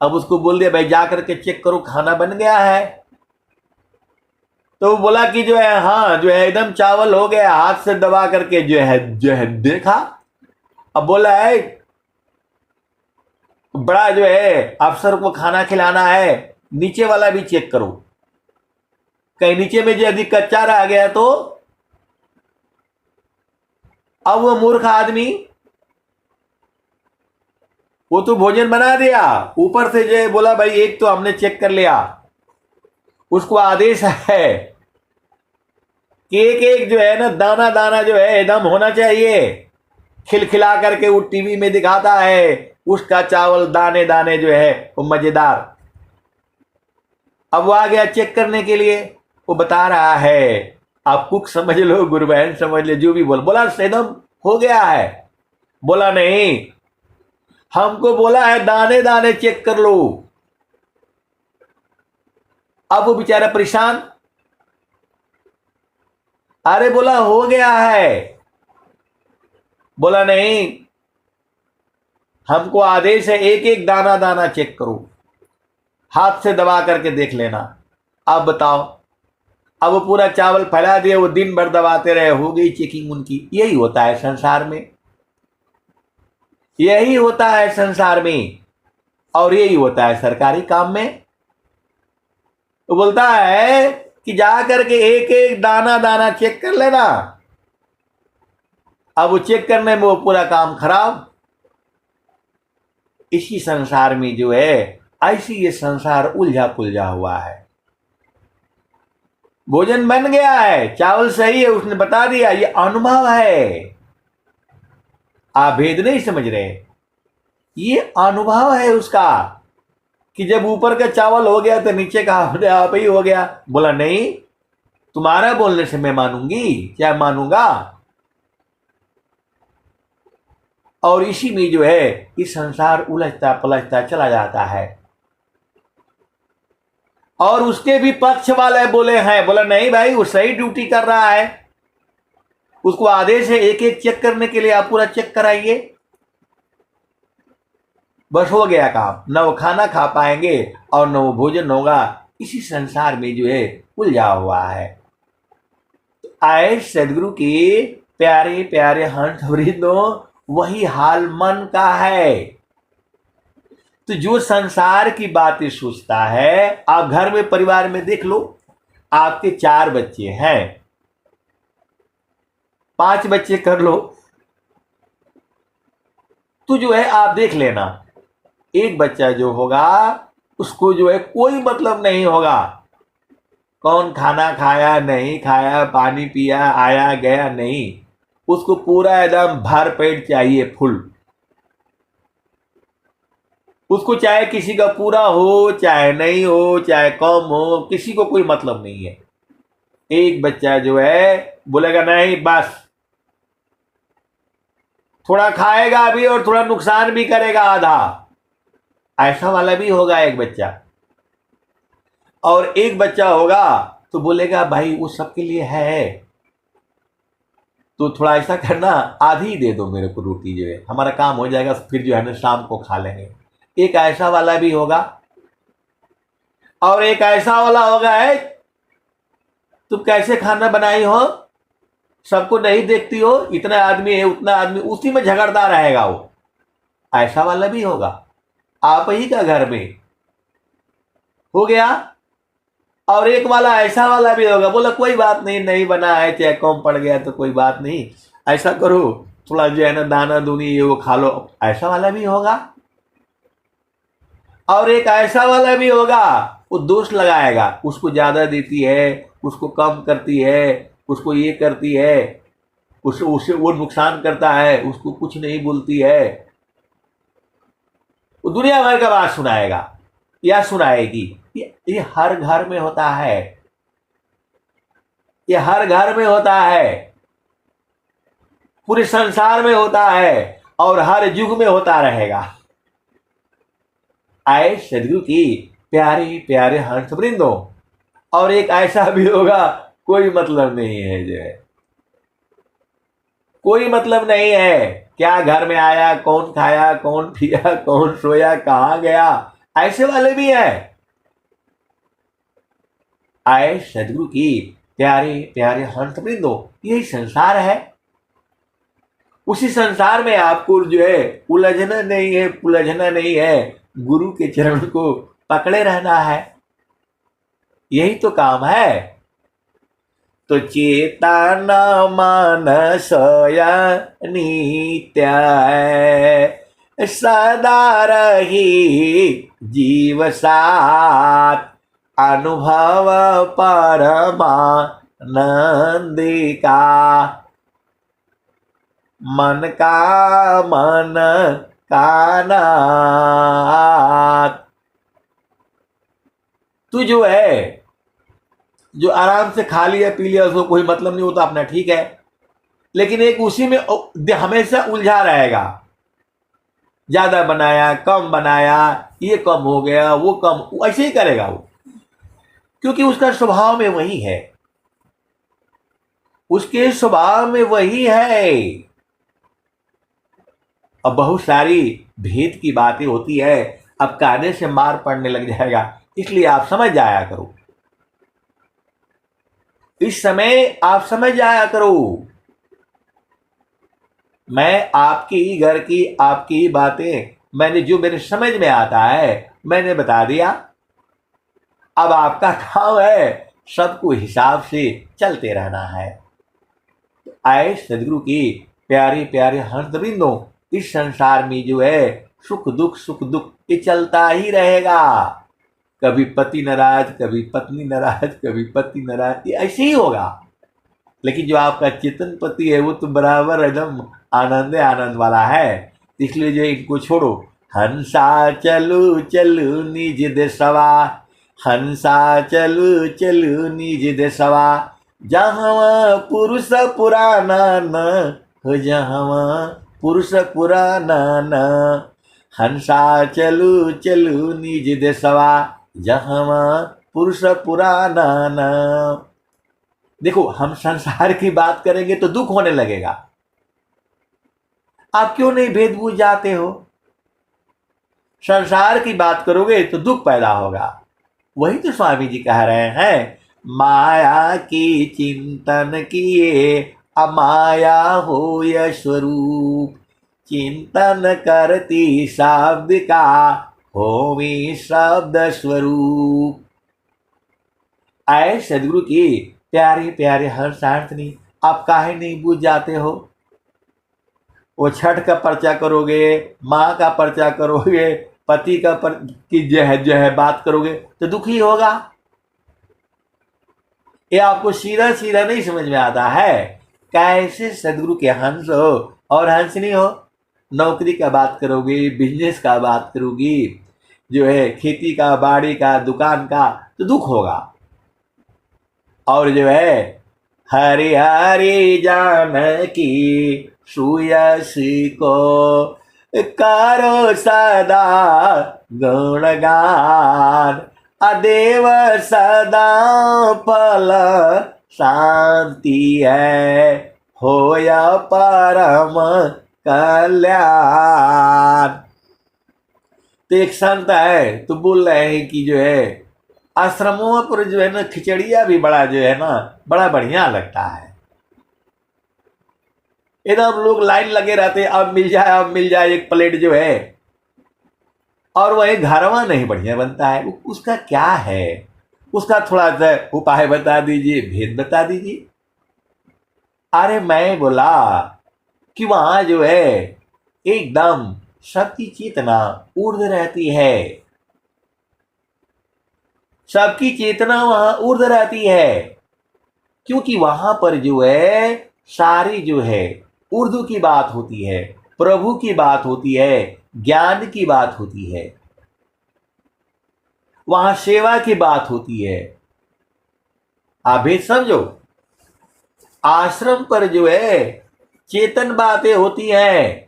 अब उसको बोल दिया भाई जा करके चेक करो खाना बन गया है, तो वो बोला कि जो है हाँ जो है एकदम चावल हो गया, हाथ से दबा करके जो है देखा। अब बोला है बड़ा जो है अफसर को खाना खिलाना है, नीचे वाला भी चेक करो, कहीं नीचे में जो यदि कच्चा रह गया तो। अब वो मूर्ख आदमी वो तो भोजन बना दिया, ऊपर से जो है बोला भाई एक तो हमने चेक कर लिया, उसको आदेश है कि एक एक जो है ना दाना दाना जो है एकदम होना चाहिए, खिलखिला करके वो टीवी में दिखाता है उसका चावल दाने दाने जो है वो मजेदार। अब वो आ गया चेक करने के लिए, वो बता रहा है, आप कुक समझ लो गुरु बहन समझ ले जो भी बोला एकदम हो गया है। बोला नहीं, हमको बोला है दाने दाने चेक कर लो। अब वो बेचारा परेशान, अरे बोला हो गया है, बोला नहीं हमको आदेश है एक एक दाना दाना चेक करो, हाथ से दबा करके देख लेना। अब बताओ, अब वो पूरा चावल फैला दिए, वो दिन भर दबाते रहे, हो गई चेकिंग उनकी। यही होता है संसार में, यही होता है संसार में, और यही होता है सरकारी काम में। तो बोलता है कि जा करके एक एक दाना दाना चेक कर लेना। अब वो चेक करने में वो पूरा काम खराब। इसी संसार में जो है ऐसी ये संसार उलझा पुलझा हुआ है। भोजन बन गया है, चावल सही है, उसने बता दिया, ये अनुभव है, आप भेद नहीं समझ रहे, ये अनुभव है उसका कि जब ऊपर का चावल हो गया तो नीचे का अपने आप ही हो गया। बोला नहीं, तुम्हारा बोलने से मैं मानूंगी क्या मानूंगा। और इसी में जो है इस संसार उलझता पलझता चला जाता है। और उसके भी पक्ष वाले बोले हैं, बोला नहीं भाई वो सही ड्यूटी कर रहा है, उसको आदेश है एक एक चेक करने के लिए, आप पूरा चेक कराइए, बस हो गया काम, न वो खाना खा पाएंगे और न वो भोजन होगा। इसी संसार में जो है उलझा हुआ है। आए सदगुरु के प्यारे प्यारे हंस वृंदों, वही हाल मन का है। तो जो संसार की बातें सोचता है, आप घर में परिवार में देख लो, आपके 4 बच्चे हैं, 5 बच्चे कर लो, तो जो है आप देख लेना, एक बच्चा जो होगा उसको जो है कोई मतलब नहीं होगा कौन खाना खाया नहीं खाया, पानी पिया आया गया नहीं, उसको पूरा एकदम भर पेट चाहिए, फुल। उसको चाहे किसी का पूरा हो चाहे नहीं हो, चाहे कम हो, किसी को कोई मतलब नहीं है। एक बच्चा जो है बोलेगा नहीं बस, थोड़ा खाएगा भी और थोड़ा नुकसान भी करेगा आधा, ऐसा वाला भी होगा एक बच्चा। और एक बच्चा होगा तो बोलेगा भाई वो सबके लिए है, तो थोड़ा ऐसा करना आधी दे दो मेरे को रोटी, जो है हमारा काम हो जाएगा, फिर जो है ना शाम को खा लेंगे। एक ऐसा वाला भी होगा। और एक ऐसा वाला होगा है तुम कैसे खाना बनाई हो, सबको नहीं देखती हो, इतना आदमी है उतना आदमी, उसी में झगड़ता रहेगा वो, ऐसा वाला भी होगा। आप ही का घर में हो गया और एक वाला ऐसा वाला भी होगा, बोला कोई बात नहीं, नहीं बना है, चाहे कम पड़ गया तो कोई बात नहीं, ऐसा करो थोड़ा जो है ना दाना दूनी ये वो खा लो, ऐसा वाला भी होगा। और एक ऐसा वाला भी होगा, वो दोष लगाएगा, उसको ज्यादा देती है, उसको कम करती है, उसको ये करती है, उसे वो नुकसान करता है, उसको कुछ नहीं बोलती है, वो दुनिया भर का बात सुनाएगा या सुनाएगी। ये हर घर में होता है, ये हर घर में होता है, पूरे संसार में होता है और हर युग में होता रहेगा। आए सदगुरु की प्यारे प्यारे हंस वृंदों। और एक ऐसा भी होगा, कोई मतलब नहीं है, जो है कोई मतलब नहीं है, क्या घर में आया, कौन खाया, कौन पिया, कौन सोया, कहां गया, ऐसे वाले भी हैं। आए सदगुरु की प्यारे प्यारे हंस वृंदों, यही संसार है। उसी संसार में आपको जो है उलझना नहीं है, उलझना नहीं है, गुरु के चरण को पकड़े रहना है, यही तो काम है। तो चेतन मानस नित्य है, सदा रही जीव साथ, अनुभव परमानंद का, मन का मन का नाथ। तू जो है, जो आराम से खा लिया पी लिया, उसको कोई मतलब नहीं होता अपना, ठीक है, लेकिन एक उसी में हमेशा उलझा रहेगा, ज्यादा बनाया, कम बनाया, ये कम हो गया, वो कम, ऐसे ही करेगा वो, क्योंकि उसका स्वभाव में वही है, उसके स्वभाव में वही है। अब बहुत सारी भेद की बातें होती है, अब कहने से मार पड़ने लग जाएगा, इसलिए आप समझ जाया करो, इस समय आप समझ जाया करो। मैं आपकी घर की, आपकी बातें, मैंने जो मेरे समझ में आता है मैंने बता दिया। अब आपका काम है सबको हिसाब से चलते रहना है। आए सदगुरु की प्यारे प्यारे हंसवृंदों, इस संसार में जो है सुख दुख ये चलता ही रहेगा। कभी पति नाराज, कभी पत्नी नाराज, कभी पति नाराज, ये ऐसे ही होगा। लेकिन जो आपका चेतन पति है वो तो बराबर एकदम आनंद वाला है, इसलिए जो इनको छोड़ो। हंसा चलू चलू निज देशवा, हंसा चलू चलू निज देशवा, जहाँ पुरुष पुराना न हो, जहाँ पुरुष पुराना न, हंसा चलू चलू निज देशवा, जहाँ पुरुष पुराना न। देखो, हम संसार की बात करेंगे तो दुख होने लगेगा, आप क्यों नहीं भेद बूझ जाते हो? संसार की बात करोगे तो दुख पैदा होगा। वही तो स्वामी जी कह रहे हैं, माया की चिंतन किए अमाया हो यह स्वरूप, चिंतन करती शब्द का होवी शब्द स्वरूप। आए सदगुरु की प्यारे प्यारे हर सार्थनी, आप काहे नहीं बूझ जाते हो? वो छठ का पर्चा करोगे, माँ का पर्चा करोगे, पति का की जो है बात करोगे तो दुख ही होगा। ये आपको सीधा सीधा नहीं समझ में आता है। कैसे सदगुरु के हंस हो और हंसनी हो, नौकरी का बात करोगे, बिजनेस का बात करोगी, जो है खेती का, बाड़ी का, दुकान का, तो दुख होगा। और जो है हरि हरि जानकी सुयस को करो सदा गुणगान, अदेव सदा फल शांति है, होया परम कल्याण। तो एक संत है तो बोल रहे हैं कि जो है आश्रमों पर जो है ना खिचड़िया भी बड़ा जो है ना बड़ा बढ़िया लगता है, एकदम लोग लाइन लगे रहते, अब मिल जाए अब मिल जाए एक प्लेट जो है। और वही घरवा नहीं बढ़िया बनता है, उसका क्या है? उसका थोड़ा सा उपाय बता दीजिए, भेद बता दीजिए। अरे मैं बोला कि वहां जो है एकदम सबकी चेतना ऊर्ध्व रहती है, सबकी चेतना वहां ऊर्ध्व रहती है, क्योंकि वहां पर जो है सारी जो है उर्दू की बात होती है, प्रभु की बात होती है, ज्ञान की बात होती है, वहां सेवा की बात होती है। आप भी समझो, आश्रम पर जो है चेतन बातें होती हैं,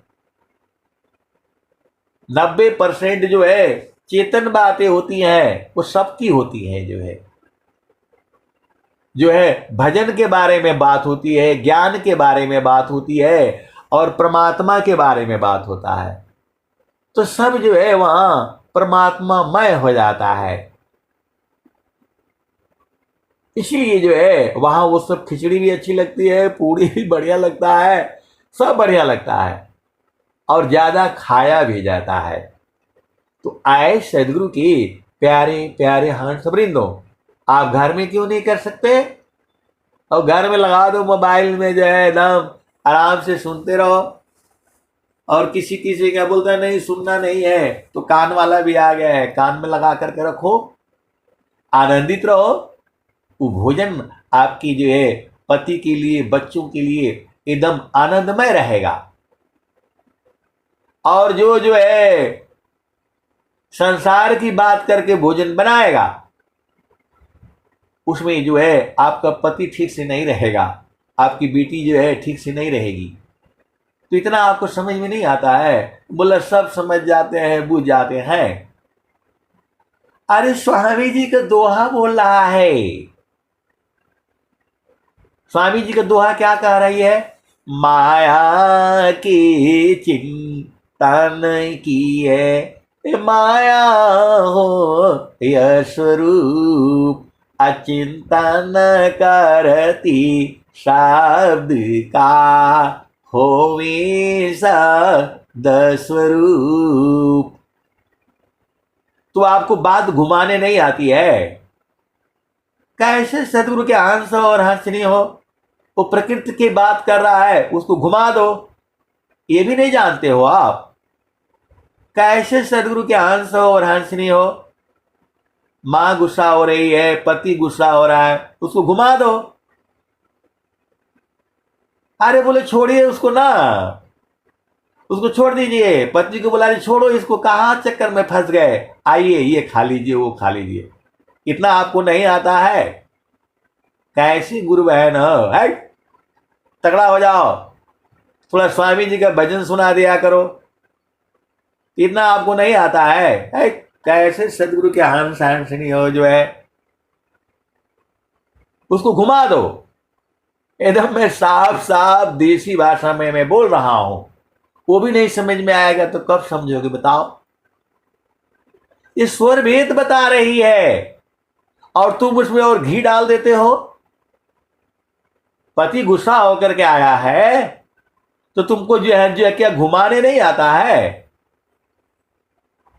90% जो है चेतन बातें होती हैं, वो सबकी होती हैं। जो है भजन के बारे में बात होती है, ज्ञान के बारे में बात होती है, और परमात्मा के बारे में बात होता है। तो सब जो है वहां परमात्मामय हो जाता है। इसलिए जो है वहां वो सब खिचड़ी भी अच्छी लगती है, पूरी भी बढ़िया लगता है, सब बढ़िया लगता है, और ज्यादा खाया भी जाता है। तो आए सदगुरु की प्यारे प्यारे हंस वृंदो, आप घर में क्यों नहीं कर सकते? और घर में लगा दो मोबाइल में, जो है एकदम आराम से सुनते रहो। और किसी किसी क्या बोलता है नहीं सुनना नहीं है, तो कान वाला भी आ गया है, कान में लगा करके रखो, आनंदित रहो। वो भोजन आपकी जो है पति के लिए, बच्चों के लिए एकदम आनंदमय रहेगा। और जो है संसार की बात करके भोजन बनाएगा, उसमें जो है आपका पति ठीक से नहीं रहेगा, आपकी बेटी जो है ठीक से नहीं रहेगी। तो इतना आपको समझ में नहीं आता है। बोला सब समझ जाते हैं, बुझ जाते हैं। अरे स्वामी जी का दोहा बोल रहा है। स्वामी जी का दोहा क्या कह रही है? माया की चिंता न की है, माया हो यह स्वरूप, अचिंतन करती शब्द का होवे सद स्वरूप। तो आपको बात घुमाने नहीं आती है। कैसे सदगुरु के हंस और हंसनी हो, वो प्रकृति की बात कर रहा है, उसको घुमा दो, ये भी नहीं जानते हो आप। कैसे सदगुरु के हंस हो और हंसनी हो, मां गुस्सा हो रही है, पति गुस्सा हो रहा है, उसको घुमा दो। अरे बोले छोड़िए उसको ना, उसको छोड़ दीजिए। पत्नी को बुला छोड़ो इसको, कहां चक्कर में फंस गए, आइए ये खा लीजिए, वो खा लीजिए। इतना आपको नहीं आता है? कैसी गुरु बहन हो, है? तगड़ा हो जाओ, थोड़ा स्वामी जी का भजन सुना दिया करो। इतना आपको नहीं आता है? कैसे सदगुरु के हंस हंसनी हो, जो है उसको घुमा दो। एकदम मैं साफ साफ देसी भाषा में मैं बोल रहा हूं, वो भी नहीं समझ में आएगा तो कब समझोगे बताओ? ये स्वर भेद बता रही है, और तुम उसमें और घी डाल देते हो। पति गुस्सा होकर के आया है, तो तुमको जो है क्या घुमाने नहीं आता है?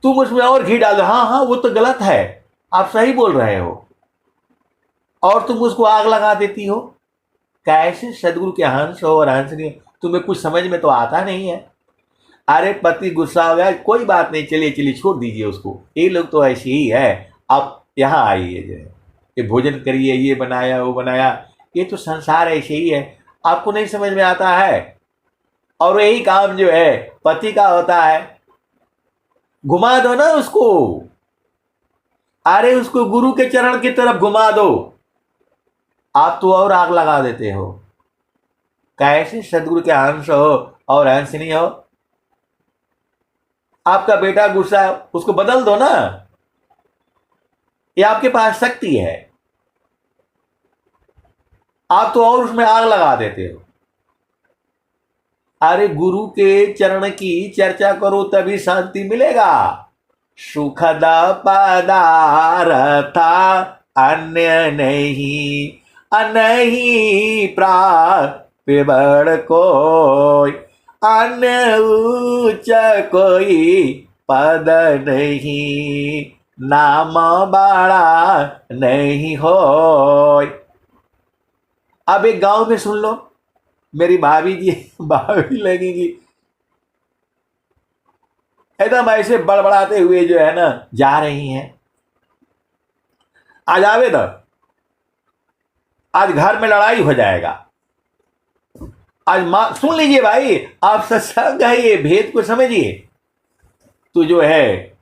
तुम उसमें और घी डाल दो, हाँ हाँ वो तो गलत है, आप सही बोल रहे हो, और तुम उसको आग लगा देती हो। कैसे सदगुरु के हंस हो और हंसनी, तुम्हें कुछ समझ में तो आता नहीं है। अरे पति गुस्सा हो गया, कोई बात नहीं, चलिए चलिए छोड़ दीजिए उसको, ये लोग तो ऐसे ही है। आप यहाँ आइए, जो है ये भोजन करिए, ये बनाया वो बनाया, ये तो संसार ऐसे ही है, आपको नहीं समझ में आता है। और यही काम जो है पति का होता है, घुमा दो ना उसको। अरे उसको गुरु के चरण की तरफ घुमा दो, आप तो और आग लगा देते हो। कैसे सदगुरु के हंस हो और हंसनी हो। आपका बेटा गुस्सा है, उसको बदल दो ना, ये आपके पास शक्ति है, आप तो और उसमें आग लगा देते हो। अरे गुरु के चरण की चर्चा करो तभी शांति मिलेगा। सुखद पदार्थ अन्य नहीं, नहीं प्राप्य बड़ कोई, अन्य उच्च कोई पद नहीं, नाम बड़ा नहीं हो। अब एक गांव में सुन लो, मेरी भाभी जी भाभी लगेगी, एकदम ऐसे बड़बड़ाते हुए जो है ना जा रही हैं। आज आवेद, आज घर में लड़ाई हो जाएगा। आज मां सुन लीजिए भाई, आप सत्संग है, ये भेद को समझिए। तो जो है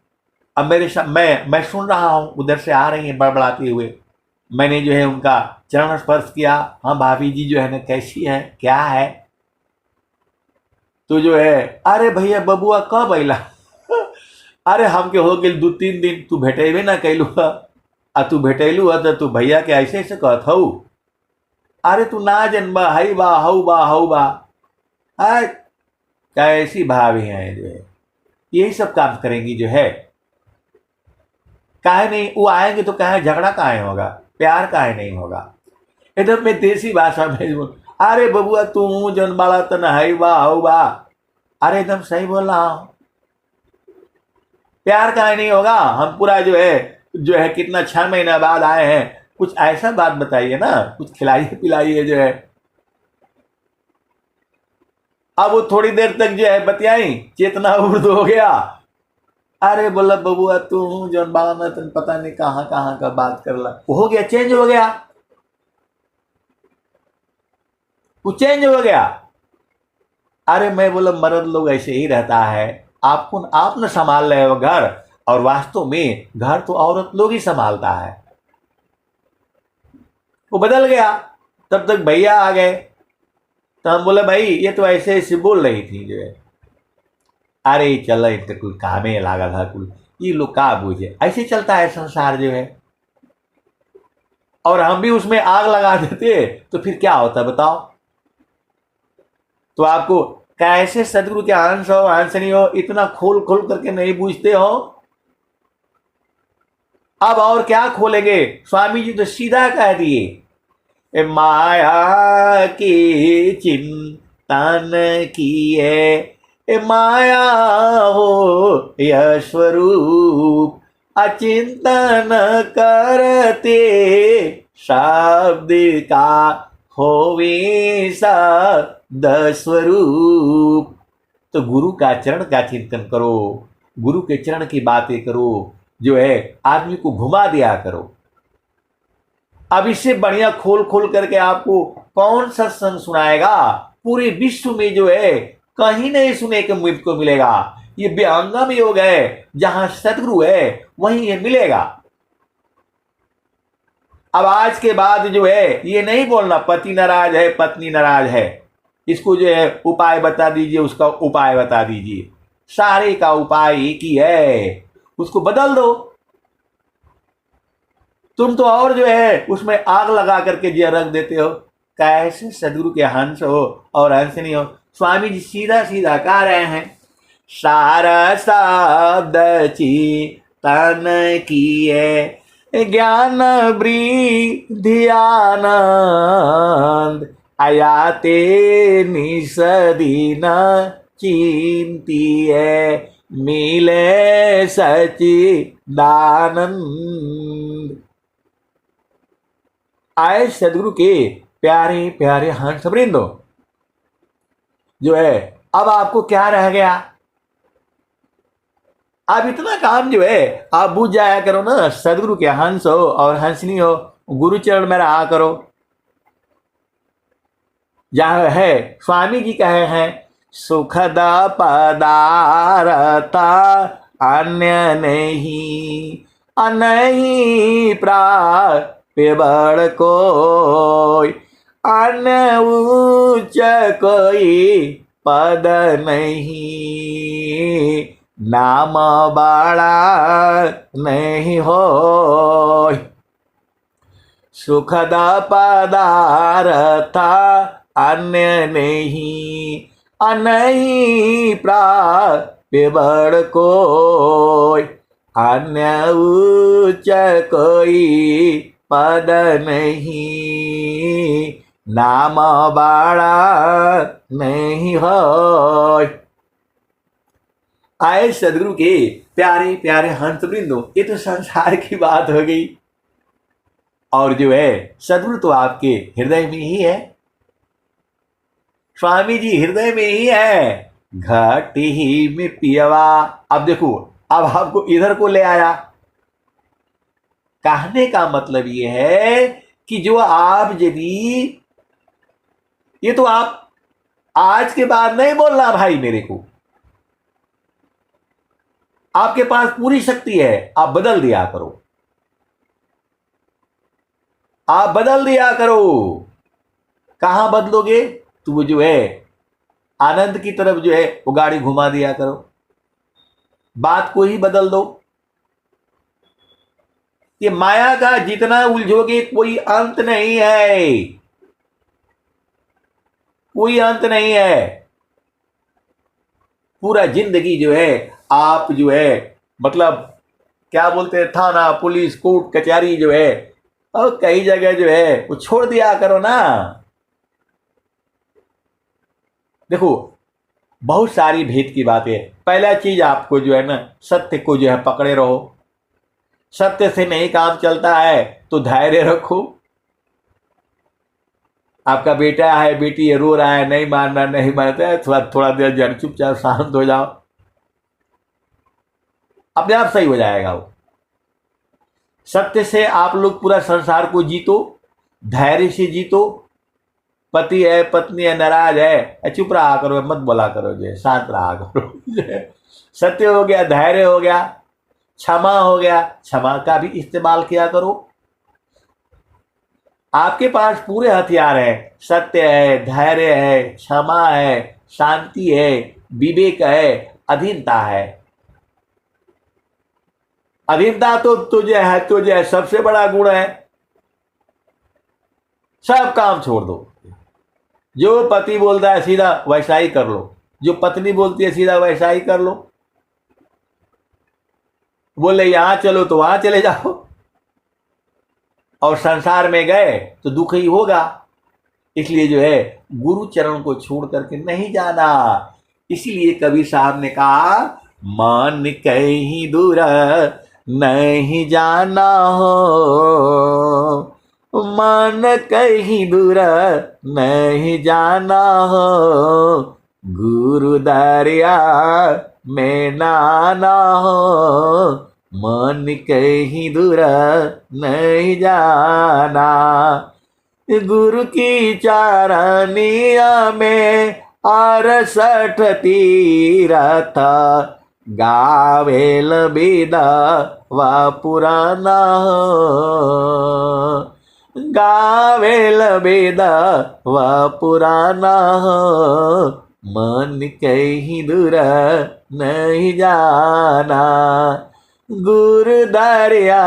अब मैं सुन रहा हूं, उधर से आ रही है बड़बड़ाते हुए। मैंने जो है उनका चरण स्पर्श किया, हाँ भाभी जी जो है ना कैसी है, क्या है। तो जो है अरे भैया बबुआ कब अला अरे हमके हो गए 2-3 दिन, तू भेटेबे ना कैलू, आ तू भेटैलू तो तू भैया के ऐसे ऐसे कहत हऊ। अरे तू ना जनबा, हई बा हऊ बा हऊ बा। अरे कैसी भाभी हैं जो है, यही सब काम करेंगी जो है। काहे नहीं, वो आएंगे तो कहे झगड़ा काहे होगा, प्यार काहे नहीं होगा। एकदम मैं देसी भाषा में बोल, अरे बबुआ तू जन बाला तन हई बा हऊ बा। अरे एकदम सही बोल रहा हूं, प्यार काहे नहीं होगा। हम पूरा जो है कितना 6 महीना बाद आए हैं, कुछ ऐसा बात बताइए ना, कुछ खिलाइए पिलाइए जो है। अब वो थोड़ी देर तक जो है बतियाई, चेतना उर्द हो गया। अरे बोला बबुआ तू जौन बाला में तुम पता नहीं कहाँ कहाँ का बात कर ला, वो हो गया, चेंज हो गया, वो चेंज हो गया। अरे मैं बोला मर्द लोग ऐसे ही रहता है, आपको आप न संभाल रहे हो घर, और वास्तव में घर तो औरत लोग ही संभालता है। वो बदल गया। तब तक भैया आ गए, तो हम बोले भाई ये तो ऐसे ऐसे बोल रही थी जो है। अरे चल तो कुल कामे लागा था, कुल ये लोग का बूझे, ऐसे चलता है संसार जो है। और हम भी उसमें आग लगा देते तो फिर क्या होता बताओ। तो आपको कैसे सदगुरु के अंश हो अंश नहीं हो, इतना खोल खोल करके नहीं बूझते हो। अब और क्या खोलेंगे, स्वामी जी तो सीधा कह दिए, माया की चिंतन किए, माया हो यह स्वरूप, अचिंतन करते शब्द का होवे शब्द स्वरूप। तो गुरु का चरण का चिंतन करो, गुरु के चरण की बातें करो, जो है आदमी को घुमा दिया करो। अब इससे बढ़िया खोल खोल करके आपको कौन सत्संग सुनाएगा। पूरे विश्व में जो है कहीं नहीं सुने के मुझको मिलेगा। ये विहंगम योग है, जहां सतगुरु है वहीं ये मिलेगा। अब आज के बाद जो है ये नहीं बोलना पति नाराज है पत्नी नाराज है, इसको जो है उपाय बता दीजिए, उसका उपाय बता दीजिए। सारे का उपाय एक ही है, उसको बदल दो। तुम तो और जो है उसमें आग लगा करके जो रख देते हो। कैसे सदगुरु के हंस हो और हंस नहीं हो। स्वामी जी सीधा सीधा कह रहे हैं, सारा शब्द चिंतन किए, ज्ञान वृद्धि आनंद, आयाते निसदीन चिंतिए, मिले सच्चिदानंद। आए सदगुरु के प्यारे प्यारे हंस वृंदो जो है, अब आपको क्या रह गया। अब इतना काम जो है आप बुझ जाया करो ना, सदगुरु के हंस हो और हंसनी हो, गुरु चरण में रहा करो। जहां है स्वामी जी कहे हैं, सुखद पदारता अन्य नहीं, अनही प्राप्य कोई, अन्य उच्च कोई पद नहीं, नाम बड़ा नहीं हो। सुखद पदारथा अन्य नहीं, अनही प्राप्य कोई, अन्य उच्च कोई पद नहीं, नाम बड़ा नहीं हो। आए सदगुरु के प्यारे प्यारे हंस वृंदो, ये तो संसार की बात हो गई। और जो है सदगुरु तो आपके हृदय में ही है, स्वामी जी हृदय में ही है। घट ही में पियवा। अब देखो, अब आपको इधर को ले आया। कहने का मतलब ये है कि जो आप यदि, ये तो आप आज के बाद नहीं बोलना भाई मेरे को, आपके पास पूरी शक्ति है, आप बदल दिया करो, आप बदल दिया करो। कहां बदलोगे? तो वो जो है आनंद की तरफ जो है वो गाड़ी घुमा दिया करो, बात को ही बदल दो। ये माया का जितना उलझोगे कोई अंत नहीं है, कोई अंत नहीं है। पूरा जिंदगी जो है आप जो है मतलब क्या बोलते हैं, थाना पुलिस कोर्ट कचहरी जो है और कई जगह जो है वो छोड़ दिया करो ना। देखो बहुत सारी भेद की बातें। पहला चीज आपको जो है ना सत्य को जो है पकड़े रहो। सत्य से नहीं काम चलता है तो धैर्य रखो। आपका बेटा है बेटी है रो रहा है, नहीं मारना नहीं मारता है, थोड़ा थोड़ा देर जन चुपचाप शांत हो जाओ, अपने आप सही हो जाएगा वो। सत्य से आप लोग पूरा संसार को जीतो, धैर्य से जीतो। पति है पत्नी है नाराज है, चुप रहा करो, मत बोला करो, जो है शांत रहा करो। सत्य हो गया, धैर्य हो गया, क्षमा हो गया, क्षमा का भी इस्तेमाल किया करो। आपके पास पूरे हथियार है, सत्य है, धैर्य है, क्षमा है, शांति है, विवेक है, अधीनता है। अधीनता तो तुझे सबसे बड़ा गुण है। सब काम छोड़ दो, जो पति बोलता है सीधा वैसा ही कर लो, जो पत्नी बोलती है सीधा वैसा ही कर लो। बोले यहां चलो तो वहां चले जाओ, और संसार में गए तो दुख ही होगा। इसलिए जो है गुरु चरण को छोड़ करके नहीं जाना। इसीलिए कबीर साहब ने कहा, मन कहीं दूर नहीं जाना हो, मन कहीं दूर नहीं जाना हो, गुरु दरिया में नाना हो, मन कहीं दूर नहीं जाना। गुरु की चारनिया में 68 तीरथ, गावेल बेदा वा पुराना हो, गावेल बेदा वा पुराना हो, मन कहीं दूर नहीं जाना, गुरु दरिया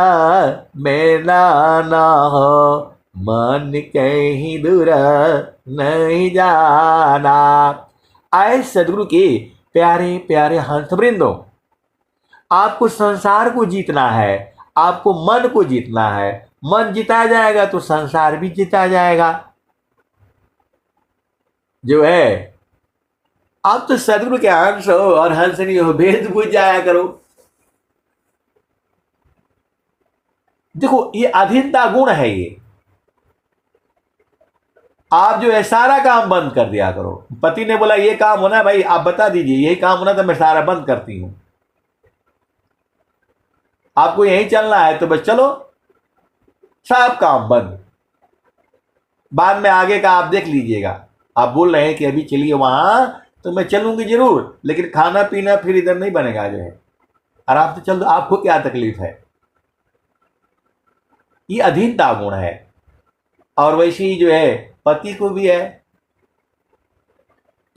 में नाना हो, मन कहीं दूर नहीं जाना। आए सदगुरु के प्यारे प्यारे हंस वृंदो, आपको संसार को जीतना है, आपको मन को जीतना है। मन जीता जाएगा तो संसार भी जीता जाएगा। जो है आप तो सदगुरु के अंश हो और हंसनी हो, भेद बुझ जाया करो। देखो ये अधीनता गुण है। ये आप जो है सारा काम बंद कर दिया करो। पति ने बोला ये काम होना है भाई, आप बता दीजिए यही काम होना तो मैं सारा बंद करती हूं। आपको यही चलना है तो बस चलो, सब काम बंद। बाद में आगे का आप देख लीजिएगा। आप बोल रहे हैं कि अभी चलिए वहां, तो मैं चलूंगी जरूर, लेकिन खाना पीना फिर इधर नहीं बनेगा। जो है आराम से चल दो, आपको क्या तकलीफ है। ये अधीनता गुण है। और वैसे ही जो है पति को भी है,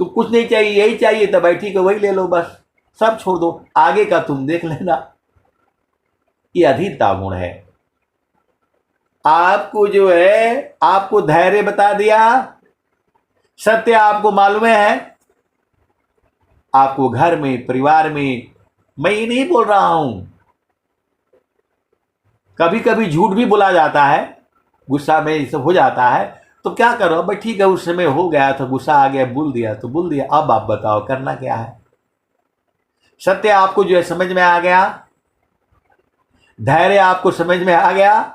तो कुछ नहीं चाहिए, यही चाहिए तो बैठी को वही ले लो, बस सब छोड़ दो, आगे का तुम देख लेना। ये अधीनता गुण है। आपको जो है आपको धैर्य बता दिया, सत्य आपको मालूम है। आपको घर में परिवार में, मैं ये नहीं बोल रहा हूं, कभी कभी झूठ भी बोला जाता है, गुस्सा में ये सब हो जाता है, तो क्या करो भाई, ठीक है उस समय हो गया तो गुस्सा आ गया, बोल दिया तो बोल दिया, अब आप बताओ करना क्या है। सत्य आपको जो है समझ में आ गया, धैर्य आपको समझ में आ गया।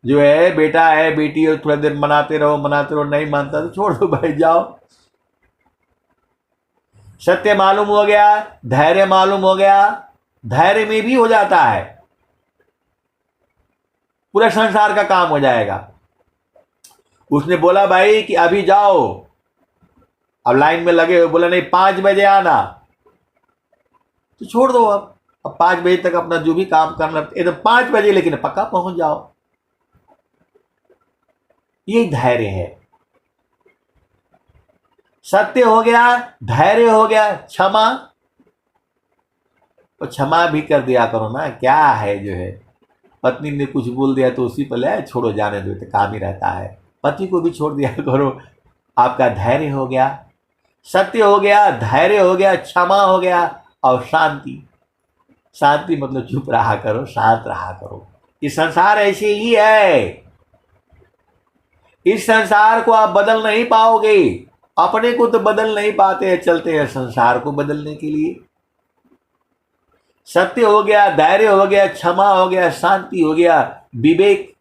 जो है बेटा है बेटी है, थोड़ा देर मनाते रहो, नहीं मानता तो छोड़ दो भाई, जाओ। सत्य मालूम हो गया, धैर्य मालूम हो गया, धैर्य में भी हो जाता है, पूरा संसार का काम हो जाएगा। उसने बोला भाई कि अभी जाओ, अब लाइन में लगे हो, बोला नहीं 5 बजे आना, तो छोड़ दो। अब 5 बजे तक अपना जो भी काम करना, एकदम 5 बजे लेकिन पक्का पहुंच जाओ। यही धैर्य है। सत्य हो गया, धैर्य हो गया, क्षमा, तो क्षमा भी कर दिया करो ना। क्या है जो है, पत्नी ने कुछ बोल दिया तो उसी पर ले छोड़ो, जाने दो, तो काम ही रहता है। पति को भी छोड़ दिया करो। आपका धैर्य हो गया, सत्य हो गया, धैर्य हो गया, क्षमा हो गया, और शांति। शांति मतलब चुप रहा करो, शांत रहा करो। ये संसार ऐसे ही है, इस संसार को आप बदल नहीं पाओगे। अपने को तो बदल नहीं पाते हैं, चलते हैं संसार को बदलने के लिए। सत्य हो गया, धैर्य हो गया, क्षमा हो गया, शांति हो गया, विवेक।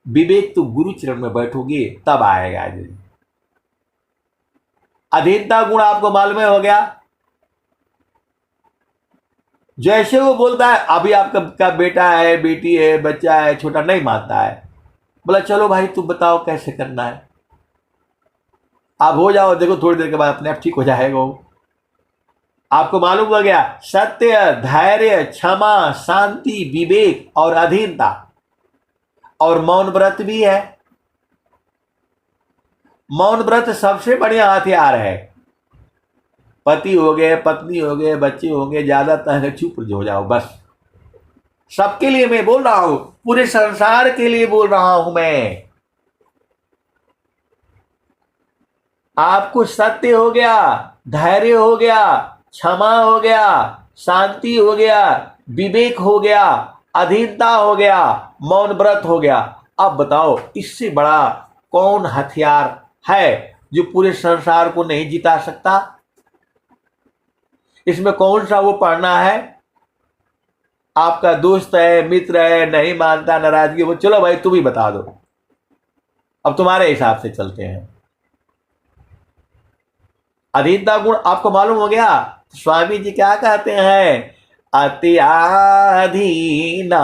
विवेक तो गुरु चरण में बैठोगे तब आएगा। अधीनता गुण आपको मालूम हो गया। जैसे वो बोलता है, अभी आपका बेटा है, बेटी है, बच्चा है, छोटा, नहीं मानता है, बोला चलो भाई तुम बताओ कैसे करना है, आप हो जाओ, देखो थोड़ी देर के बाद अपने आप ठीक हो जाएगा वो। आपको मालूम हो गया, सत्य, धैर्य, क्षमा, शांति, विवेक और अधीनता, और मौन व्रत भी है। मौन व्रत सबसे बढ़िया हथियार है। पति हो गए, पत्नी हो गए, बच्चे हो गए, ज्यादातर चुप हो जाओ बस। सबके लिए मैं बोल रहा हूं, पूरे संसार के लिए बोल रहा हूं मैं। आपको सत्य हो गया, धैर्य हो गया, क्षमा हो गया, शांति हो गया, विवेक हो गया, अधीनता हो गया, मौन व्रत हो गया। अब बताओ इससे बड़ा कौन हथियार है जो पूरे संसार को नहीं जिता सकता? इसमें कौन सा वो पढ़ना है? आपका दोस्त है, मित्र है, नहीं मानता, नाराजगी, वो चलो भाई तुम ही बता दो, अब तुम्हारे हिसाब से चलते हैं। अधीनता गुण आपको मालूम हो गया। स्वामी जी क्या कहते हैं? अति अधीना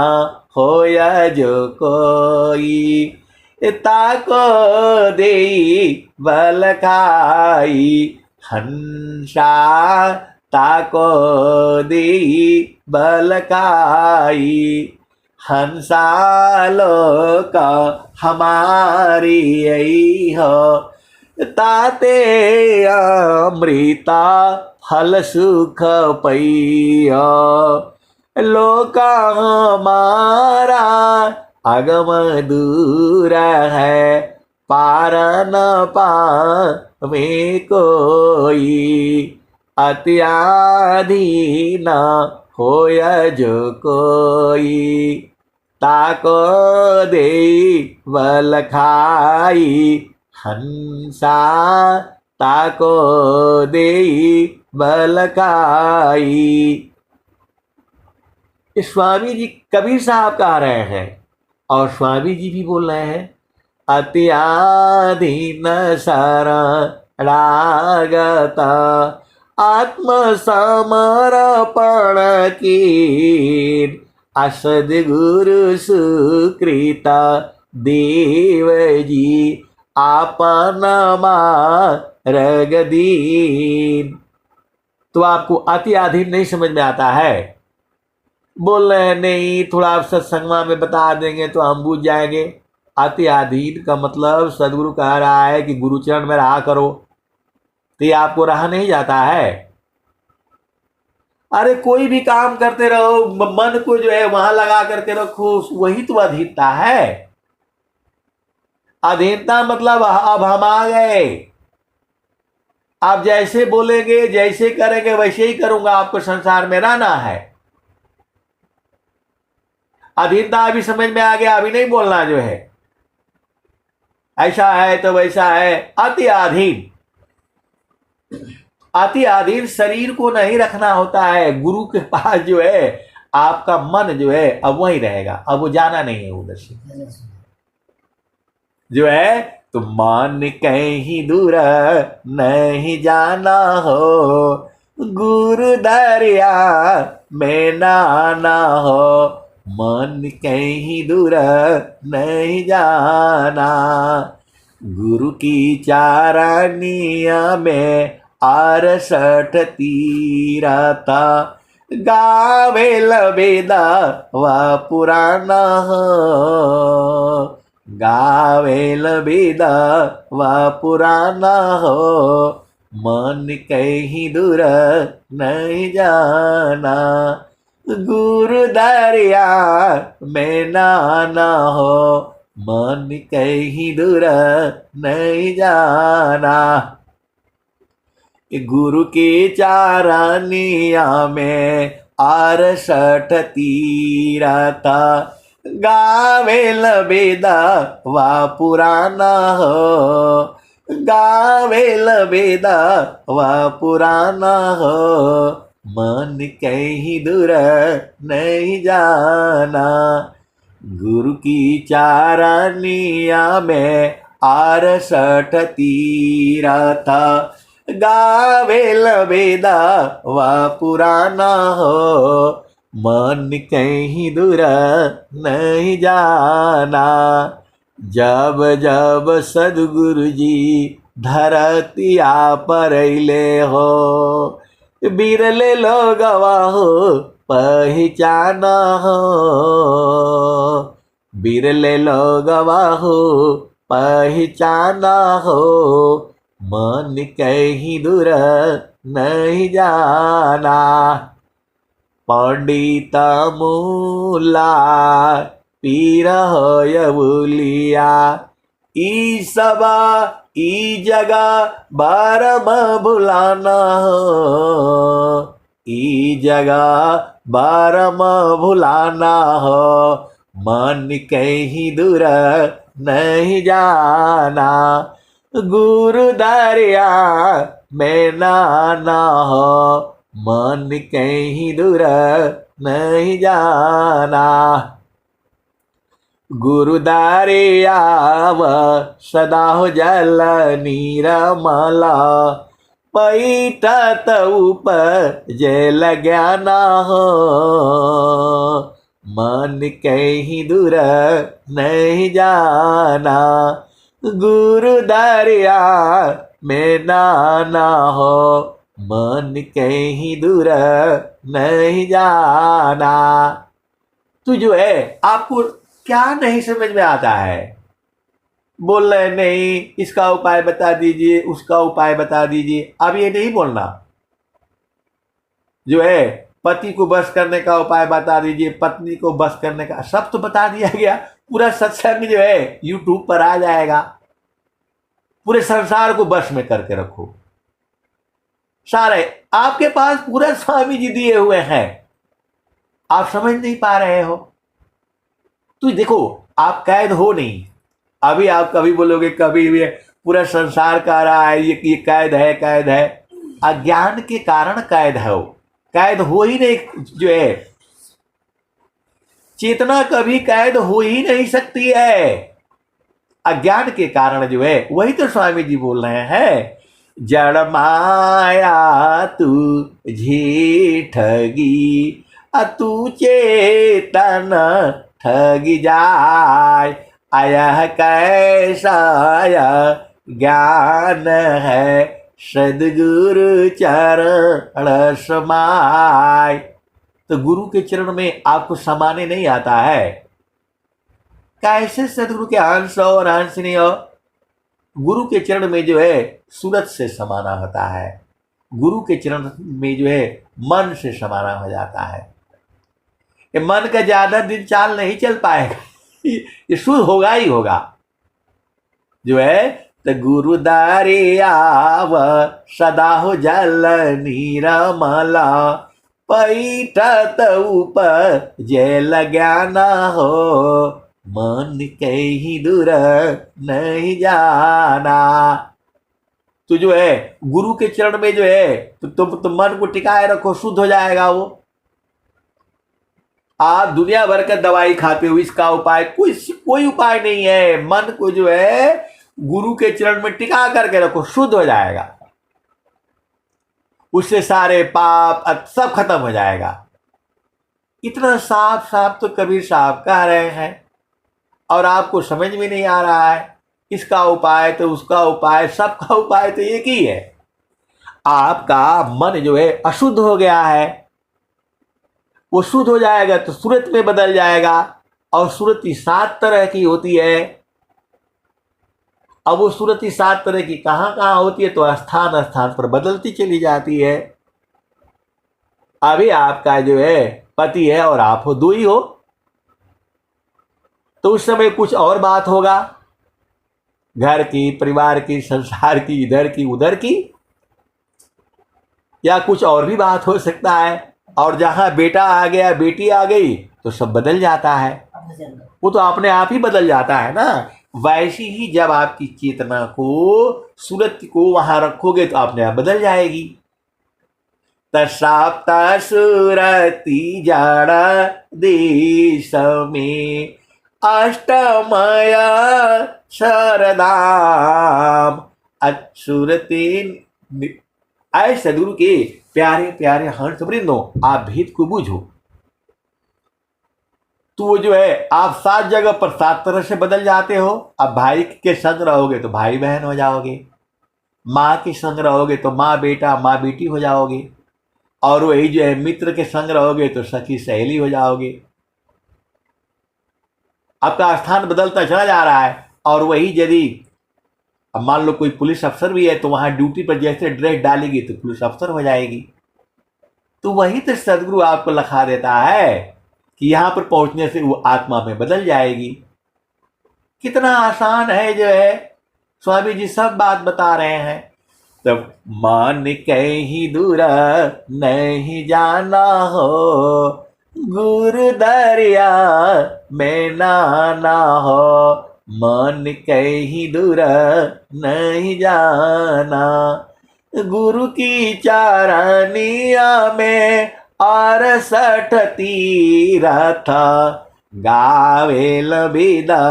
होया जो कोई, ताको दे बल खाई, हंसा ताको दे बल खाई, हंसा लोक हमारी यही हो, ताते अमृता फल सुख पैया, लोका हमारा अगम दूर है, पार न पावे कोई, अत्याधीन होय जो कोई, ताको दे बल खाई, हंसा ताको दे बल खाई। स्वामी जी कबीर साहब कह रहे हैं, और स्वामी जी भी बोल रहे हैं, अत्याधीन शरणागत आत्मसमर्पण की, असद्गुरु सुकृत देव जी आपन मार्ग दीन। तो आपको अति अधीन नहीं समझ में आता है? बोल रहे हैं नहीं, थोड़ा आप सत्संग में बता देंगे तो हम बूझ जाएंगे। अति अधीन का मतलब सदगुरु कह रहा है कि गुरुचरण में रहा करो, तो ये आपको रहा नहीं जाता है। अरे कोई भी काम करते रहो, मन को जो है वहां लगा करके रखो, वही तो अधीनता है। अधीनता मतलब अब हम आ गए, आप जैसे बोलेंगे, जैसे करेंगे वैसे ही करूंगा, आपको संसार में रहना है। अधीनता अभी समझ में आ गया, अभी नहीं बोलना जो है ऐसा है तो वैसा है। अति अधीन, अति अधीर शरीर को नहीं रखना होता है। गुरु के पास जो है आपका मन जो है अब वहीं रहेगा, अब वो जाना नहीं है उधर से जो है। तो मन कहीं दूर नहीं जाना हो, गुरु दरिया में नाना हो। मन कहीं दूर नहीं जाना, गुरु की चारनिया में 68 तीरथा गावे लबेदा व पुराना हो, गावे लबेदा व पुराना हो। मन कहीं दूर नहीं जाना, गुरु दरिया में नाना हो। मन कहीं दूर नहीं जाना, गुरु की चारनिया में 68 तीरथा गावे लबेदा व पुराना हो, गावे लबेदा व पुराना हो। मन कहीं दूर नहीं जाना, गुरु की चारनिया में 68 तीरथा गावे लबेदा व पुराना हो। मन कहीं दूर नहीं जाना, जब जब सदगुरु जी धरतिया पर अइले हो, बिरले लोगवा हो पहचाना हो, बिरले लोगवा हो पहचाना हो। मन कहीं दूर नहीं जाना, पंडित मूला पीर होय बुलिया, ई सबा ई जगह बारम भुलाना हो, ई जगह बारम भुलाना हो। मन कहीं दूर नहीं जाना, गुरु दरिया में नाना हो। मन कहीं दूर नहीं जाना, गुरु दरिया सदा हो जल नीरमला, पैठत ऊपर जल ज्ञाना हो। मन कहीं दूर नहीं जाना, गुरु दरिया में नाना हो। मन कहीं दूर नहीं जाना। तो जो है आपको क्या नहीं समझ में आता है, बोल रहे नहीं इसका उपाय बता दीजिए, उसका उपाय बता दीजिए। अब ये नहीं बोलना, जो है पति को बस करने का उपाय बता दीजिए, पत्नी को बस करने का, सब तो बता दिया गया। पूरा सत्संग जो है यूट्यूब पर आ जाएगा। पूरे संसार को बस में करके रखो, सारे आपके पास पूरा स्वामी जी दिए हुए हैं, आप समझ नहीं पा रहे हो। तो देखो आप कैद हो नहीं। अभी आप कभी बोलोगे कभी भी पूरा संसार कह रहा है ये कैद है, कैद है। अज्ञान के कारण कैद है, वो कैद हो ही नहीं। जो है चेतना कभी कैद हो ही नहीं सकती है, अज्ञान के कारण जो है। वही तो स्वामी जी बोल रहे हैं, जड़ माया तुझी ठगी, तू चेतन ठगी जाय। आया कैसा ज्ञान है, सदगुरु चरण समाय। तो गुरु के चरण में आपको समाने नहीं आता है। कैसे सदगुरु के अंश और अंश नहीं हो। गुरु के चरण में जो है सूरत से समाना होता है, गुरु के चरण में जो है मन से समाना हो जाता है। ये मन का ज्यादा दिन चाल नहीं चल पाएगा, ये शुद्ध होगा ही होगा। जो है तो गुरु दरिया सदा हो जल नीरमला, पैठत ऊपर जल ज्ञाना हो। मन कहीं दूर नहीं जाना। तो जो है गुरु के चरण में जो है तो मन को टिकाए रखो, शुद्ध हो जाएगा वो। आप दुनिया भर का दवाई खाते हो, इसका उपाय कोई उपाय नहीं है। मन को जो है गुरु के चरण में टिका करके रखो, शुद्ध हो जाएगा, उससे सारे पाप सब खत्म हो जाएगा। इतना साफ साफ तो कबीर साहब कह रहे हैं और आपको समझ में नहीं आ रहा है। इसका उपाय तो उसका उपाय, सबका उपाय तो एक ही है। आपका मन जो है अशुद्ध हो गया है, वो शुद्ध हो जाएगा तो सूरत में बदल जाएगा। और सूरत ही 7 तरह की होती है। अब वो सूरत ही 7 तरह की कहाँ कहाँ होती है, तो स्थान स्थान पर बदलती चली जाती है। अभी आपका जो है पति है और आप हो, 2 ही हो, तो उस समय कुछ और बात होगा, घर की, परिवार की, संसार की, इधर की उधर की, या कुछ और भी बात हो सकता है। और जहां बेटा आ गया, बेटी आ गई, तो सब बदल जाता है, वो तो अपने आप ही बदल जाता है ना। वैसे ही जब आपकी चेतना को, सूरत को वहां रखोगे तो अपने आप बदल जाएगी। तसाप्ता सुरति जड़ देश में अष्टमया शरदाम असुरति। आए सदगुरु के प्यारे प्यारे हंस वृंदों, आप भेद को बूझो। तो वो जो है आप 7 जगह पर 7 तरह से बदल जाते हो। अब भाई के संग रहोगे तो भाई बहन हो जाओगे, माँ के संग रहोगे तो माँ बेटा, माँ बेटी हो जाओगे, और वही जो है मित्र के संग रहोगे तो सखी सहेली हो जाओगे। आपका स्थान बदलता चला जा रहा है। और वही यदि अब मान लो कोई पुलिस अफसर भी है तो वहां ड्यूटी पर जैसे ड्रेस डालेगी तो पुलिस अफसर हो जाएगी। तो वही तो सदगुरु आपको लिखा देता है कि यहां पर पहुंचने से वो आत्मा में बदल जाएगी। कितना आसान है जो है, स्वामी जी सब बात बता रहे हैं। तब मान कहीं दूर नहीं जाना हो, गुरु दरिया में नाना हो। मन कहीं दूर नहीं जाना, गुरु की चारनिया में 68 तीरथ। गावे लबेदा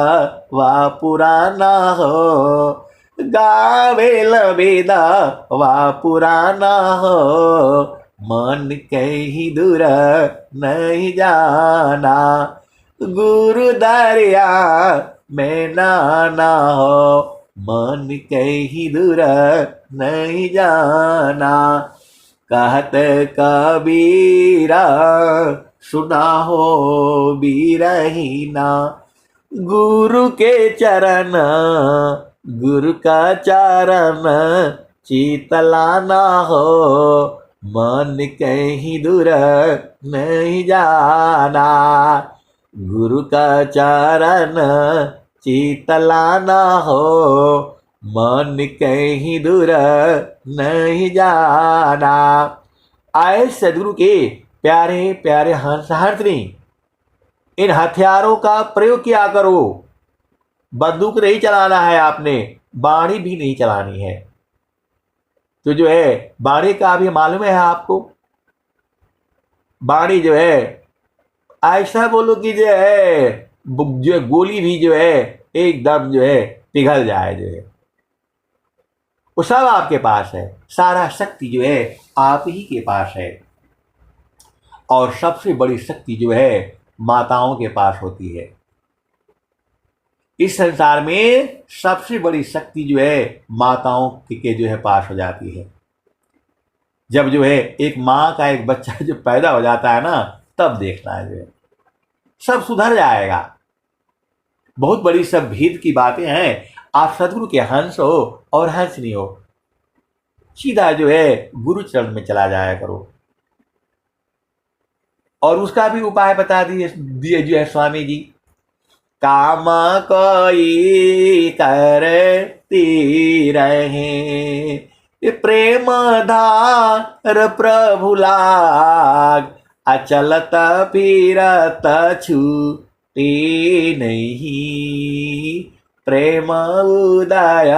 वा पुराना हो, गावे लबेदा वा पुराना हो। मन कहीं दूर नहीं जाना, गुरु दरिया में नाना हो। मन कहीं दूर नहीं जाना। कहत कबीरा सुना हो बीरहीना, गुरु के चरण गुरु का चरण चितलाना हो। मन कहीं दूर नहीं जाना, गुरु का चरण चितलाना हो। मन कहीं दूर नहीं जाना। आए सदगुरु के प्यारे प्यारे हंसहर्षिणी, इन हथियारों का प्रयोग किया करो। बंदूक नहीं चलाना है आपने, बाणी भी नहीं चलानी है। तो जो है बाणी का भी मालूम है आपको, बाणी जो है ऐसा बोलो कि जो है गोली भी जो है एकदम जो है पिघल जाए। जो है वो सब आपके पास है, सारा शक्ति जो है आप ही के पास है। और सबसे बड़ी शक्ति जो है माताओं के पास होती है। इस संसार में सबसे बड़ी शक्ति जो है माताओं के जो है पास हो जाती है। जब जो है एक माँ का एक बच्चा जो पैदा हो जाता है ना, तब देखना है जो है सब सुधर जाएगा। बहुत बड़ी सब भेद की बातें हैं। आप सदगुरु के हंस हो और हंस नहीं हो, सीधा जो है गुरु चरण में चला जाया करो। और उसका भी उपाय बता दिए जो है स्वामी जी। काम कोई करती रहे, प्रेम धार प्रभु लाग। अचलत फिरत छूटे नहीं, प्रेम उदय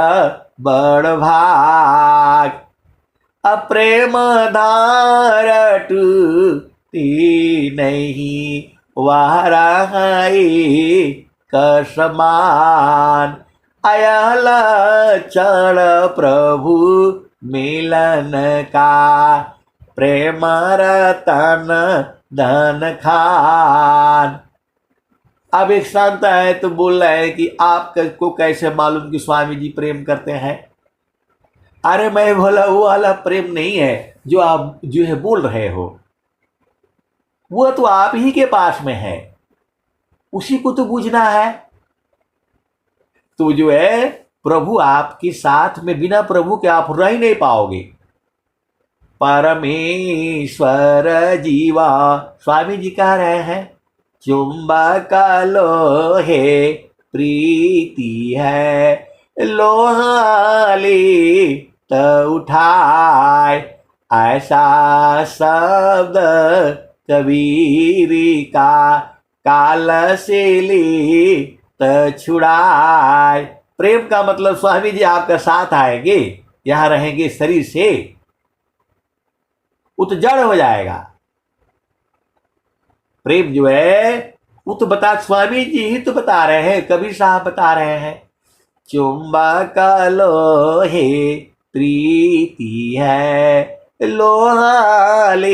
बड़ भाग। अप्रेम धारट ती नहीं वाराई कसमान। अयल चढ़ प्रभु मिलन का प्रेम रतन धन खान। अब एक संत है तो बोल रहे हैं कि आपको कैसे मालूम कि स्वामी जी प्रेम करते हैं। अरे मैं बोला वो वाला प्रेम नहीं है जो आप जो है बोल रहे हो, वो तो आप ही के पास में है, उसी को तो बूझना है। तो जो है प्रभु आपके साथ में, बिना प्रभु के आप रह ही नहीं पाओगे। परमेश्वर जीवा, स्वामी जी कह रहे हैं, चुंबक लोहे प्रीति है, लोहाली त उठाए। ऐसा शब्द कबीरी का, काल से ली त छुड़ाए। प्रेम का मतलब स्वामी जी आपका साथ आएंगे, यहां रहेंगे शरीर से, वो तो जड़ हो जाएगा। प्रेम जो है वो तो स्वामी जी ही तो बता रहे हैं, कबीर साहब बता रहे हैं। चुंबक लोहे प्रीति है, लोहाली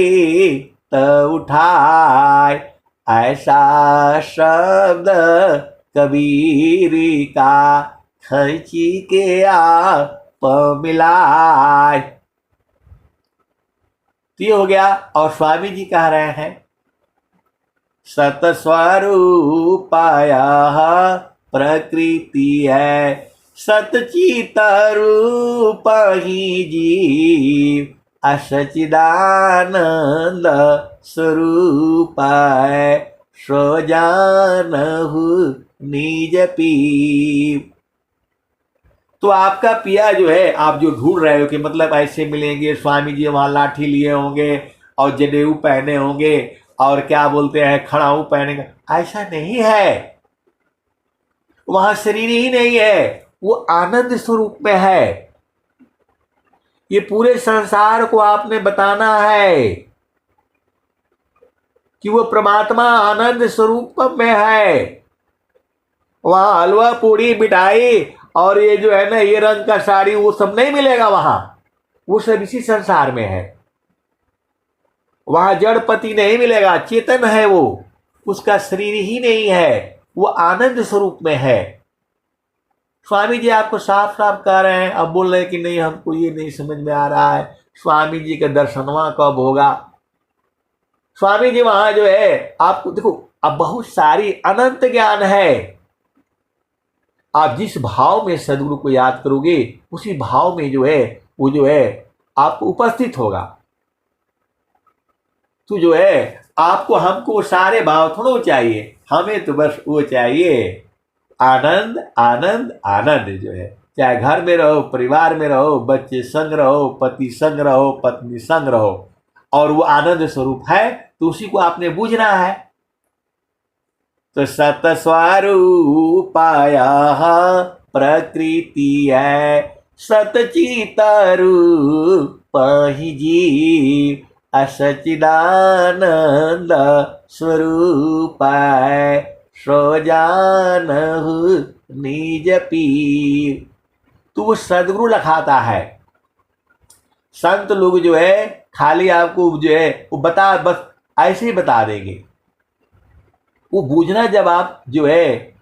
त उठाए। ऐसा शब्द कबीरी का, खर्ची के आप मिलाए। तो ये हो गया। और स्वामी जी कह रहे हैं, सतस्वरूपाया प्रकृति है, सतचित रूप ही जीव, असचिदानंद स्वरूप है, सो जानहु निज पीव। तो आपका पिया जो है, आप जो ढूंढ रहे हो कि मतलब ऐसे मिलेंगे स्वामी जी, वहां लाठी लिए होंगे और जनेऊ पहने होंगे और क्या बोलते हैं खड़ाऊ पहनेंगे, ऐसा नहीं है। वहां शरीर ही नहीं है, वो आनंद स्वरूप में है। ये पूरे संसार को आपने बताना है कि वो परमात्मा आनंद स्वरूप में है। वहां हलवा पूड़ी मिठाई और ये जो है ना ये रंग का साड़ी, वो सब नहीं मिलेगा वहां, वो सब इसी संसार में है। वहां जड़पति नहीं मिलेगा, चेतन है वो, उसका शरीर ही नहीं है, वो आनंद स्वरूप में है। स्वामी जी आपको साफ साफ कह रहे हैं। अब बोल रहे हैं कि नहीं हमको ये नहीं समझ में आ रहा है, स्वामी जी का दर्शनवा कब होगा। स्वामी जी वहां जो है आपको देखो, अब बहुत सारी अनंत ज्ञान है। आप जिस भाव में सदगुरु को याद करोगे, उसी भाव में जो है वो जो है आपको उपस्थित होगा। तो जो है आपको हमको सारे भाव थोड़ा चाहिए, हमें तो बस वो चाहिए आनंद आनंद आनंद। जो है चाहे घर में रहो, परिवार में रहो, बच्चे संग रहो, पति संग रहो, पत्नी संग रहो, और वो आनंद स्वरूप है, तो उसी को आपने बूझना है। तो सतस्वरूपाया प्रकृति है, सतचित रूप ही जीव, असचिदानंद स्वरूप है, सो जानहु निज पीव। तो वो सदगुरु लखाता है। संत लोग जो है खाली आपको जो है वो बस ऐसे ही बता देंगे। वो बूझना जब आप जो है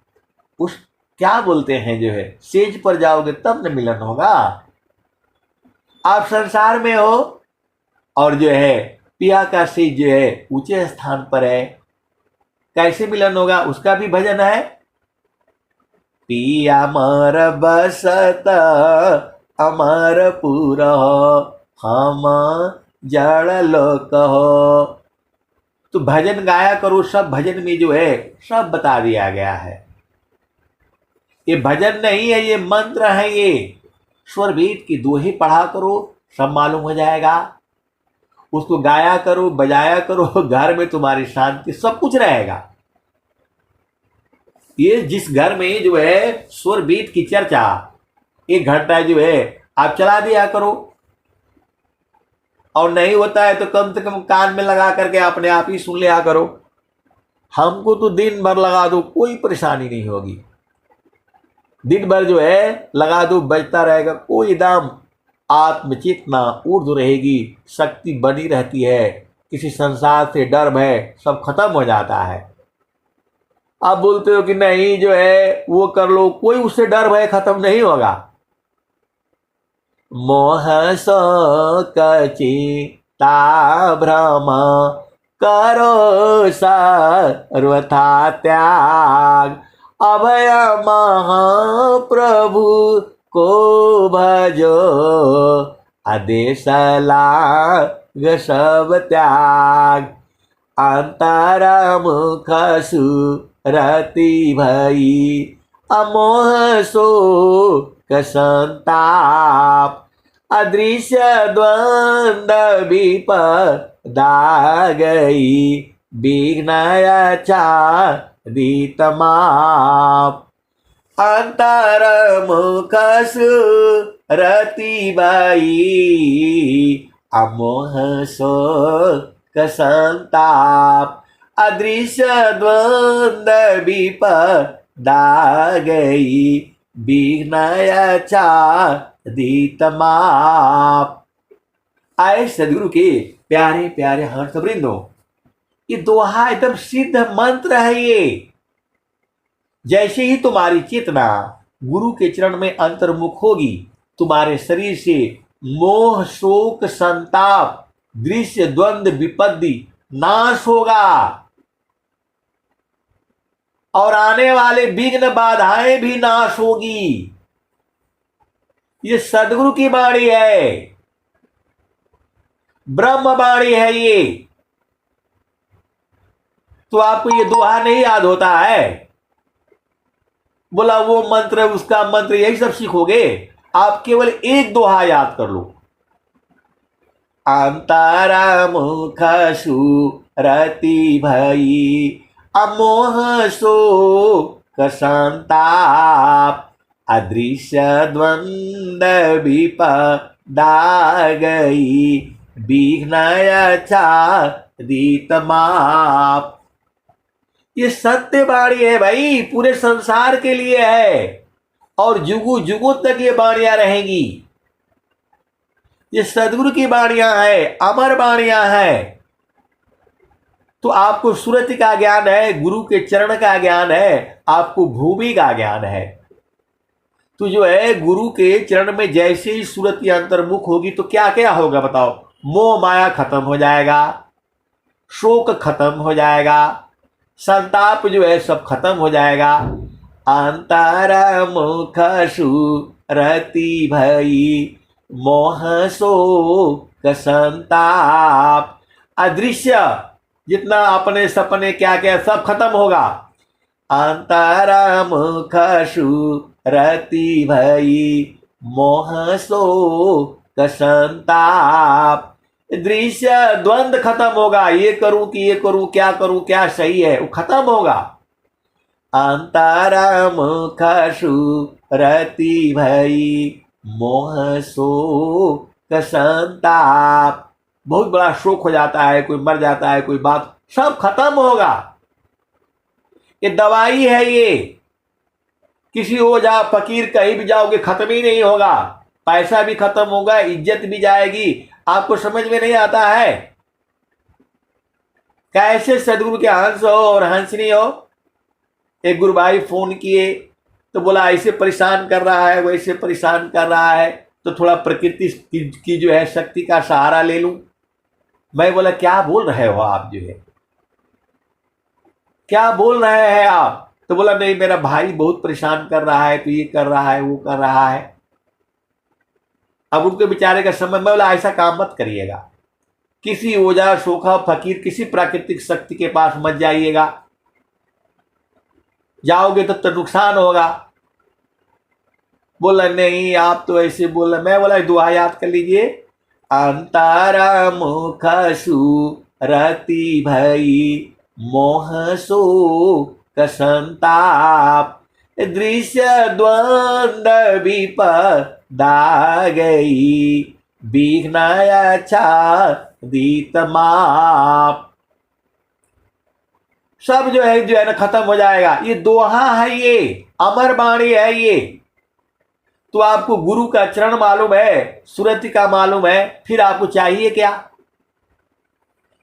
उस क्या बोलते हैं जो है सेज पर जाओगे तब न मिलन होगा। आप संसार में हो और जो है पिया का सेज जो है ऊंचे स्थान पर है, कैसे मिलन होगा। उसका भी भजन है, पिया मर बसत अमरपुर हम जड़ लोक हो। तो भजन गाया करो, सब भजन में जो है सब बता दिया गया है। ये भजन नहीं है, ये मंत्र है। ये स्वर बीट की दोहे पढ़ा करो, सब मालूम हो जाएगा। उसको गाया करो, बजाया करो, घर में तुम्हारी शांति सब कुछ रहेगा। ये जिस घर में जो है स्वर बीट की चर्चा 1 घंटा जो है आप चला दिया करो, और नहीं होता है तो कम से कम कान में लगा करके अपने आप ही सुन लिया करो। हमको तो दिन भर लगा दो, कोई परेशानी नहीं होगी। दिन भर जो है लगा दो, बजता रहेगा, कोई एकदम आत्मचेतना ऊर्ध्व रहेगी, शक्ति बनी रहती है, किसी संसार से डर भय सब खत्म हो जाता है। आप बोलते हो कि नहीं जो है वो कर लो, कोई उससे डर भय खत्म नहीं होगा। मोह शोक चिंता भ्रम करो सर्वथा त्याग, अभय महाप्रभु को भजो, आदेश लाग सब त्याग। अंतर मुख सुरति भई, अमोह शोक संताप, अदृश्य द्वंद्व विपदा गई, विघ्न आच्छादित माप। अंतर मुख सुरति भई, अमोह शोक संताप, अदृश्य द्वंद्व विपदा गई, विघ्न आच्छादित माप। आए सदगुरु के प्यारे प्यारे हर्ष वृंदो, ये दोहा एकदम सिद्ध मंत्र है। ये जैसे ही तुम्हारी चेतना गुरु के चरण में अंतर्मुख होगी, तुम्हारे शरीर से मोह शोक संताप दृश्य द्वंद्व विपत्ति नाश होगा, और आने वाले विघ्न बाधाएं भी नाश होगी। ये सदगुरु की वाणी है, ब्रह्म वाणी है ये। तो आपको ये दोहा नहीं याद होता है? बोला वो मंत्र उसका मंत्र, यही सब सीखोगे? आप केवल एक दोहा याद कर लो। अंतरा मुख सुरति भई, अमोह शोक संताप, अदृश्य द्वंद्व विपदा गई, विघ्न आच्छादित माप। ये सत्य वाणी है भाई, पूरे संसार के लिए है, और जुगु जुगु तक ये वाणियां रहेंगी। ये सदगुरु की वाणियां है, अमर वाणियां हैं। तो आपको सुरति का ज्ञान है, गुरु के चरण का ज्ञान है, आपको भूमि का ज्ञान है। तो जो है गुरु के चरण में जैसे ही सुरति अंतर्मुख होगी तो क्या क्या होगा बताओ? मोह माया खत्म हो जाएगा, शोक खत्म हो जाएगा, संताप जो है सब खत्म हो जाएगा। अंतर मुख सुरति भई, मोह शोक संताप, अदृश्य जितना अपने सपने क्या क्या सब खत्म होगा। अंतर मुख सुरति भई, मोह शोक संताप, दृश्य द्वंद्व खत्म होगा, ये करूं कि ये करूं, क्या करूं, क्या सही है, वो खत्म होगा। अंतर मुख सुरति भई, मोह शोक संताप। बहुत बड़ा शोक हो जाता है, कोई मर जाता है, कोई बात, सब खत्म होगा। ये दवाई है ये। किसी ओझा फकीर कहीं भी जाओगे खत्म ही नहीं होगा, पैसा भी खत्म होगा, इज्जत भी जाएगी। आपको समझ में नहीं आता है कैसे सदगुरु के हंस हो और हंसनी हो। एक गुरु भाई फोन किए तो बोला ऐसे परेशान कर रहा है, वैसे परेशान कर रहा है, तो थोड़ा प्रकृति की जो है शक्ति का सहारा ले लूं। मैं बोला क्या बोल रहे हो आप, जो है क्या बोल रहे हैं आप? तो बोला नहीं मेरा भाई बहुत परेशान कर रहा है, तो ये कर रहा है, वो कर रहा है। अब उनके बेचारे का समय, मैं बोला ऐसा काम मत करिएगा, किसी ओझा सोखा फकीर किसी प्राकृतिक शक्ति के पास मत जाइएगा, जाओगे तो नुकसान होगा। बोला नहीं आप तो ऐसे बोल रहे। मैं बोला दुआ याद कर लीजिए, अंतर मुख सुरति भई, मोह शोक संताप, दृश्य द्वंद विपदा गई, बिघ्नाया छादित माप। सब जो है ना खत्म हो जाएगा। ये दोहा है, ये अमर वाणी है ये। तो आपको गुरु का चरण मालूम है, सुरति का मालूम है, फिर आपको चाहिए क्या?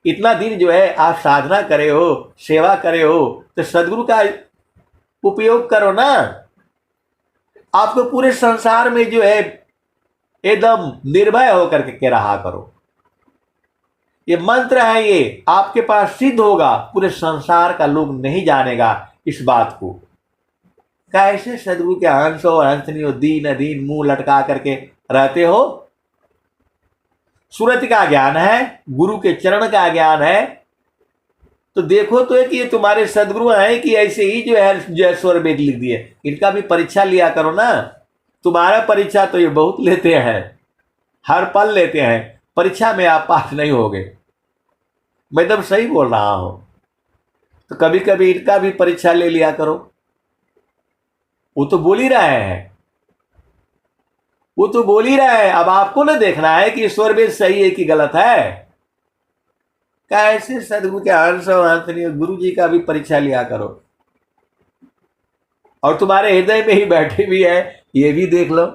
इतना दिन जो है आप साधना करे हो, सेवा करे हो, तो सदगुरु का उपयोग करो ना। आपको पूरे संसार में जो है एकदम निर्भय होकर के रहा करो। ये मंत्र है, ये आपके पास सिद्ध होगा, पूरे संसार का लोग नहीं जानेगा इस बात को। कैसे सदगुरु के अंश और अंश नहीं हो, दीन अधीन मुंह लटका करके रहते हो। सूरत का ज्ञान है, गुरु के चरण का ज्ञान है, तो देखो तो कि ये तुम्हारे सदगुरु हैं कि ऐसे ही जो है स्वर वेद लिख दिए। इनका भी परीक्षा लिया करो ना। तुम्हारा परीक्षा तो ये बहुत लेते हैं, हर पल लेते हैं, परीक्षा में आप पास नहीं होगे। मैं एकदम सही बोल रहा हूं। तो कभी कभी इनका भी परीक्षा ले लिया करो। वो तो बोल ही रहे हैं, वो तो बोल ही रहे हैं। अब आपको ना देखना है कि ईश्वर वेद सही है कि गलत है। कैसे सदगुरु के अंश और अंश नहीं, गुरु जी का भी परीक्षा लिया करो। और तुम्हारे हृदय में ही बैठे भी है, ये भी देख लो।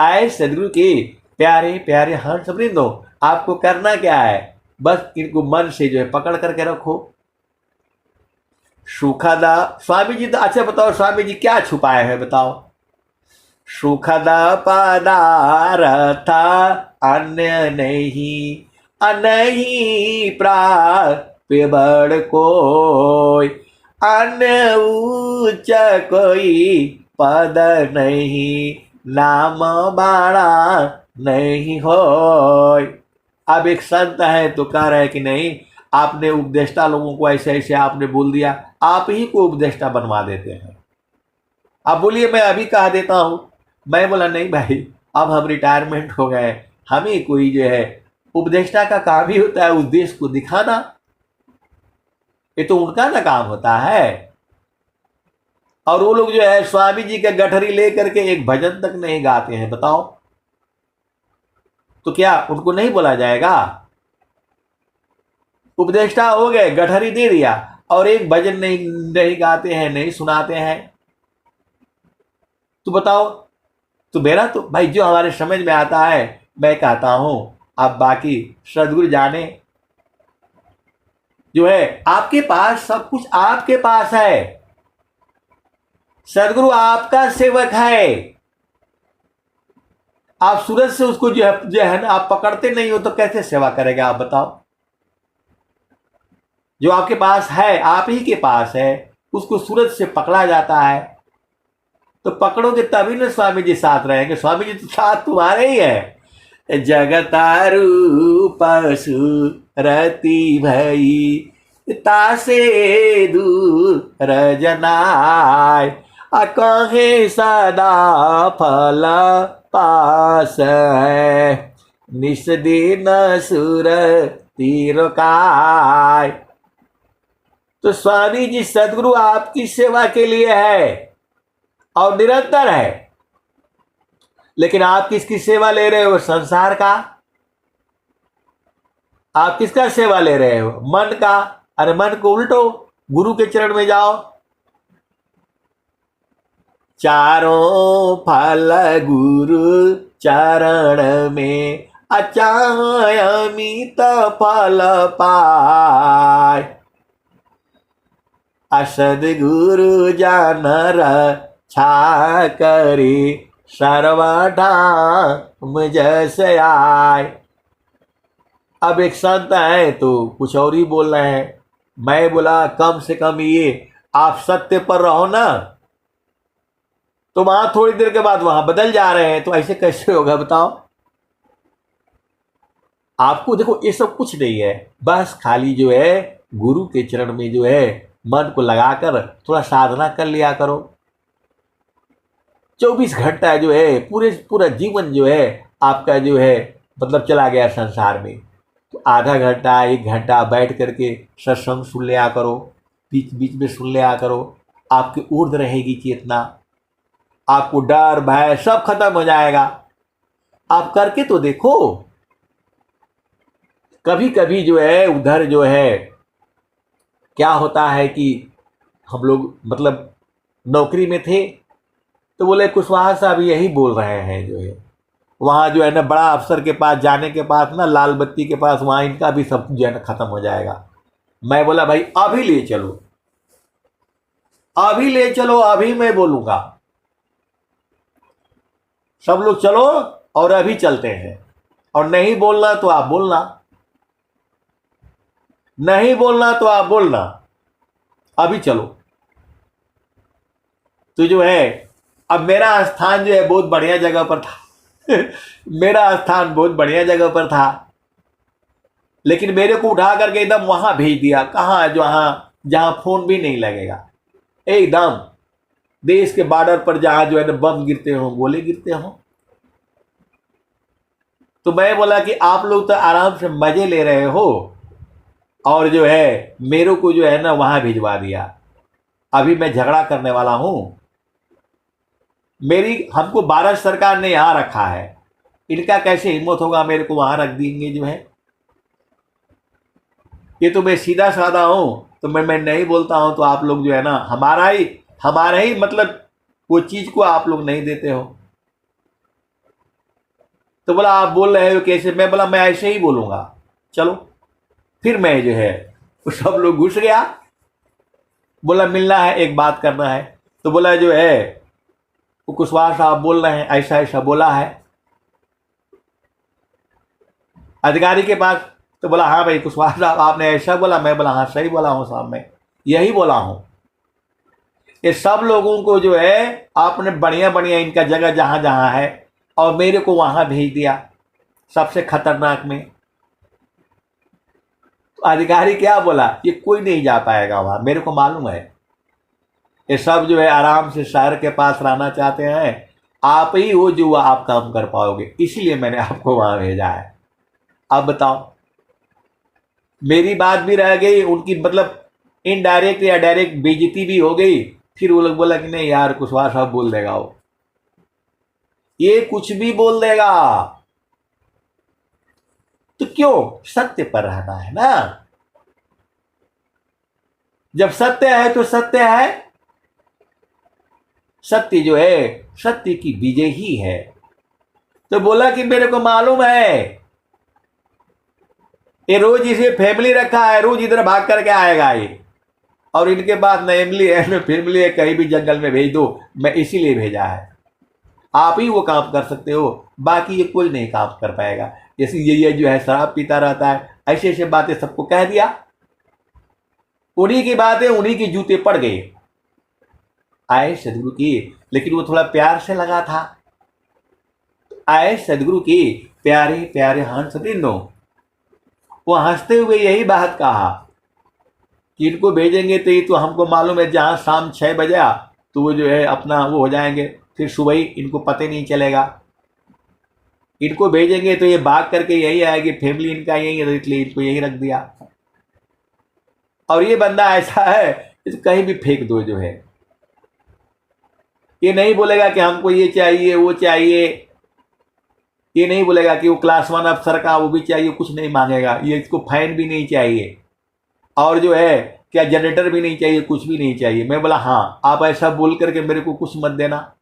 आए सदगुरु के प्यारे प्यारे हंस वृंदो, आपको करना क्या है? बस इनको मन से जो है पकड़ करके रखो। सुखदा स्वामी जी तो अच्छा बताओ, स्वामी जी क्या छुपाए हैं बताओ। सुखदा पदार्थ अन्य नहीं, नहीं प्राप्य बड़ कोई, अन्य उच्च कोई पद नहीं, नाम बाड़ा नहीं होय। अब एक संत है तो कह रहे हैं कि नहीं, आपने उपदेष्टा लोगों को ऐसे ऐसे आपने बोल दिया, आप ही को उपदेष्टा बनवा देते हैं। आप बोलिए मैं अभी कह देता हूं। मैं बोला नहीं भाई, अब हम रिटायरमेंट हो गए, हमें कोई जो है उपदेष्टा का काम ही होता है उस देश को दिखाना। ये तो उनका ना काम होता है। और वो लोग जो है स्वामी जी के गठरी लेकर के एक भजन तक नहीं गाते हैं, बताओ तो क्या उनको नहीं बोला जाएगा? उपदेष्टा हो गए, गठरी दे दिया, और एक भजन नहीं गाते हैं, नहीं सुनाते हैं, तो बताओ। तो मेरा तो भाई जो हमारे समझ में आता है मैं कहता हूं, अब बाकी सदगुरु जाने। जो है आपके पास सब कुछ आपके पास है, सदगुरु आपका सेवक है। आप सूरज से उसको जो है ना आप पकड़ते नहीं हो तो कैसे सेवा करेगा आप बताओ। जो आपके पास है, आप ही के पास है, उसको सूरज से पकड़ा जाता है। तो पकड़ोगे तभी ना स्वामी जी साथ रहेंगे। स्वामी जी तो साथ तुम्हारे ही है। जगतारू पशु रति भई, तासे दूर जनाय, कहे सदा फल पास है, निस दिन सुर तीर काय। तो स्वामी जी सदगुरु आपकी सेवा के लिए है और निरंतर है, लेकिन आप किसकी सेवा ले रहे हो? संसार का। आप किसका सेवा ले रहे हो? मन का। अरे मन को उल्टो, गुरु के चरण में जाओ। चारों फल गुरु चरण में, अचायमित फल पाय, असद गुरु जानर छा करे, सर्वधाम जैसे आय। अब एक संत है तो कुछ और ही बोल रहे हैं। मैं बोला कम से कम ये आप सत्य पर रहो ना, तो वहां थोड़ी देर के बाद वहां बदल जा रहे हैं, तो ऐसे कैसे होगा बताओ। आपको देखो ये सब कुछ नहीं है, बस खाली जो है गुरु के चरण में जो है मन को लगाकर थोड़ा साधना कर लिया करो। 24 घंटा जो है पूरा जीवन जो है आपका जो है मतलब चला गया संसार में, तो आधा घंटा 1 घंटा बैठ करके सत्संग सुन लिया करो, बीच बीच में सुन लिया करो। आपकी ऊर्ध्व रहेगी चेतना, आपको डर भय सब खत्म हो जाएगा। आप करके तो देखो। कभी कभी जो है उधर जो है क्या होता है कि हम लोग मतलब नौकरी में थे, तो बोले कुशवाहा साहब यही बोल रहे हैं जो है वहाँ जो है ना बड़ा अफसर के पास जाने के पास ना लाल बत्ती के पास वहाँ इनका भी सब जो है ना खत्म हो जाएगा। मैं बोला भाई अभी ले चलो, अभी ले चलो, अभी मैं बोलूंगा, सब लोग चलो और अभी चलते हैं। और नहीं बोलना तो आप बोलना, नहीं बोलना तो आप बोलना, अभी चलो। तो जो है अब मेरा स्थान जो है बहुत बढ़िया जगह पर था मेरा स्थान बहुत बढ़िया जगह पर था, लेकिन मेरे को उठा करके एकदम वहां भेज दिया। कहाँ? जहां जहां फोन भी नहीं लगेगा, एकदम देश के बॉर्डर पर, जहां जो है ना बम गिरते हो, गोले गिरते हो। तो मैं बोला कि आप लोग तो आराम से मजे ले रहे हो और जो है मेरे को जो है ना वहां भिजवा दिया। अभी मैं झगड़ा करने वाला हूं। हमको भारत सरकार ने यहां रखा है, इनका कैसे हिम्मत होगा मेरे को वहां रख देंगे जो है। ये तो मैं सीधा साधा हूं, तो मैं नहीं बोलता हूं तो आप लोग जो है ना हमारा ही मतलब वो चीज को आप लोग नहीं देते हो। तो बोला आप बोल रहे हो कैसे? मैं बोला मैं ऐसे ही बोलूंगा, चलो। फिर मैं जो है वो सब लोग घुस गया। बोला मिलना है, एक बात करना है। तो बोला जो है वो कुशवाहा साहब बोल रहे हैं, ऐसा ऐसा बोला है अधिकारी के पास। तो बोला हाँ भाई कुशवाहा साहब आपने ऐसा बोला? मैं बोला हाँ सही बोला हूँ साहब, मैं यही बोला हूँ। ये सब लोगों को जो है आपने बढ़िया बढ़िया इनका जगह जहां जहां है और मेरे को वहां भेज दिया सबसे खतरनाक में। तो अधिकारी क्या बोला? ये कोई नहीं जा पाएगा वहां, मेरे को मालूम है। ये सब जो है आराम से शहर के पास रहना चाहते हैं, आप ही हो जो आप काम कर पाओगे, इसलिए मैंने आपको वहां भेजा है। अब बताओ, मेरी बात भी रह गई, उनकी मतलब इनडायरेक्ट या डायरेक्ट बेइज्जती भी हो गई। फिर वो लोग बोला कि नहीं यार कुशवाहा साहब बोल देगा, वो ये कुछ भी बोल देगा। तो क्यों? सत्य पर रहना है ना। जब सत्य है तो सत्य है, सत्य जो है सत्य की विजय ही है। तो बोला कि मेरे को मालूम है ये रोज इसे फैमिली रखा है, रोज इधर भाग करके आएगा ये, और इनके पास न फैमिली है न फैमिली है, कहीं भी जंगल में भेज दो, मैं इसीलिए भेजा है। आप ही वो काम कर सकते हो, बाकी ये कोई नहीं काम कर पाएगा। जैसे ये जो है शराब पीता रहता है, ऐसे ऐसे बातें सबको कह दिया। उन्हीं की बातें उन्हीं के जूते पड़ गए। आए सदगुरु की, लेकिन वो थोड़ा प्यार से लगा था। आए सदगुरु की प्यारे प्यारे हंस वृंदो, वो हंसते हुए यही बात कहा कि इनको भेजेंगे तो ये तो हमको मालूम है जहां शाम 6 बजा तो वो जो है अपना वो हो जाएंगे, फिर सुबह ही इनको पता नहीं चलेगा। इनको भेजेंगे तो ये भाग करके यही आएगी, फैमिली इनका यही है, इसलिए इनको यही रख दिया। और ये बंदा ऐसा है तो कहीं भी फेंक दो जो है, ये नहीं बोलेगा कि हमको ये चाहिए वो चाहिए, ये नहीं बोलेगा कि वो क्लास 1 अफसर का वो भी चाहिए, कुछ नहीं मांगेगा। ये इसको फैन भी नहीं चाहिए और जो है क्या जनरेटर भी नहीं चाहिए, कुछ भी नहीं चाहिए। मैं बोला हाँ आप ऐसा बोल करके मेरे को कुछ मत देना।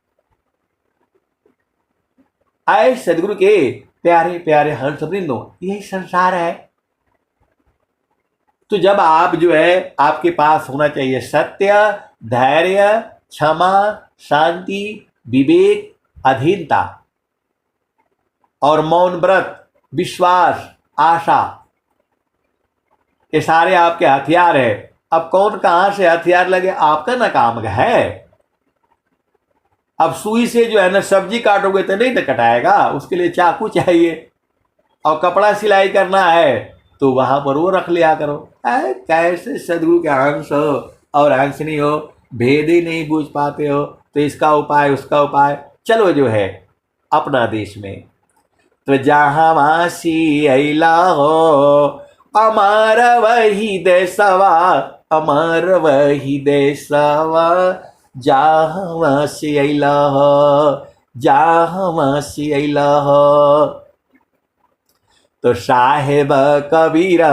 आए सदगुरु के प्यारे प्यारे हंस वृंदो, यही संसार है। तो जब आप जो है आपके पास होना चाहिए सत्य, धैर्य, क्षमा, शांति, विवेक, अधीनता और मौन व्रत, विश्वास, आशा, ये सारे आपके हथियार है। अब कौन कहां से हथियार लगे आपका ना काम है। अब सुई से जो है ना सब्जी काटोगे तो नहीं तो कटाएगा, उसके लिए चाकू चाहिए। और कपड़ा सिलाई करना है तो वहां पर वो रख लिया करो। कैसे सदगुरु के हंस हो और हंसनी हो, भेद ही नहीं बूझ पाते हो। तो इसका उपाय उसका उपाय, चलो जो है अपना देश में तो जहां वासी अला हो, हमारा वही देशवा अमर वही देशवा जहाँ से अइला ह, जहाँ से अइला ह। तो साहेब कबीरा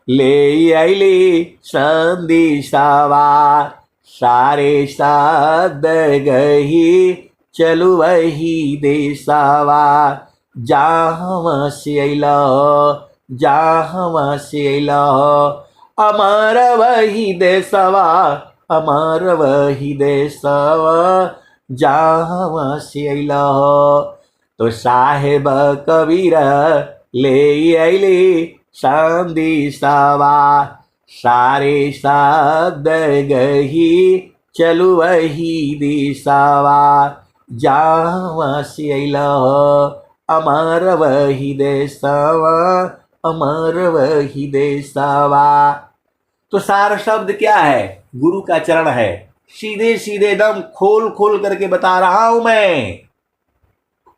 ले अइली संदेशवा, सारे साद गही चलु वही देशवा जहाँ से अइला ह, जहाँ से अइला ह। अमर वही देशवा, अमर वही देशवा जहाँ से अइला ह। तो साहेब कबीरा ले अइली संदेशवा, सारे साद गही चलु वही देशवा जहाँ से अइला ह। अमर वही देशवा, अमर वही देशवा। तो सार शब्द क्या है? गुरु का चरण है। सीधे सीधे दम खोल खोल करके बता रहा हूं मैं,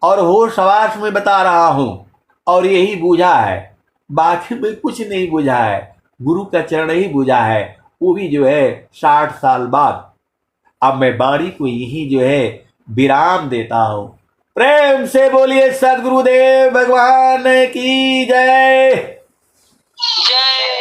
और होश हवास में बता रहा हूं, और यही बूझा है, बाकी में कुछ नहीं बूझा है। गुरु का चरण ही बूझा है, वो भी जो है 60 साल बाद। अब मैं वाणी को यही जो है विराम देता हूं। प्रेम से बोलिए सदगुरुदेव भगवान की जय। जय।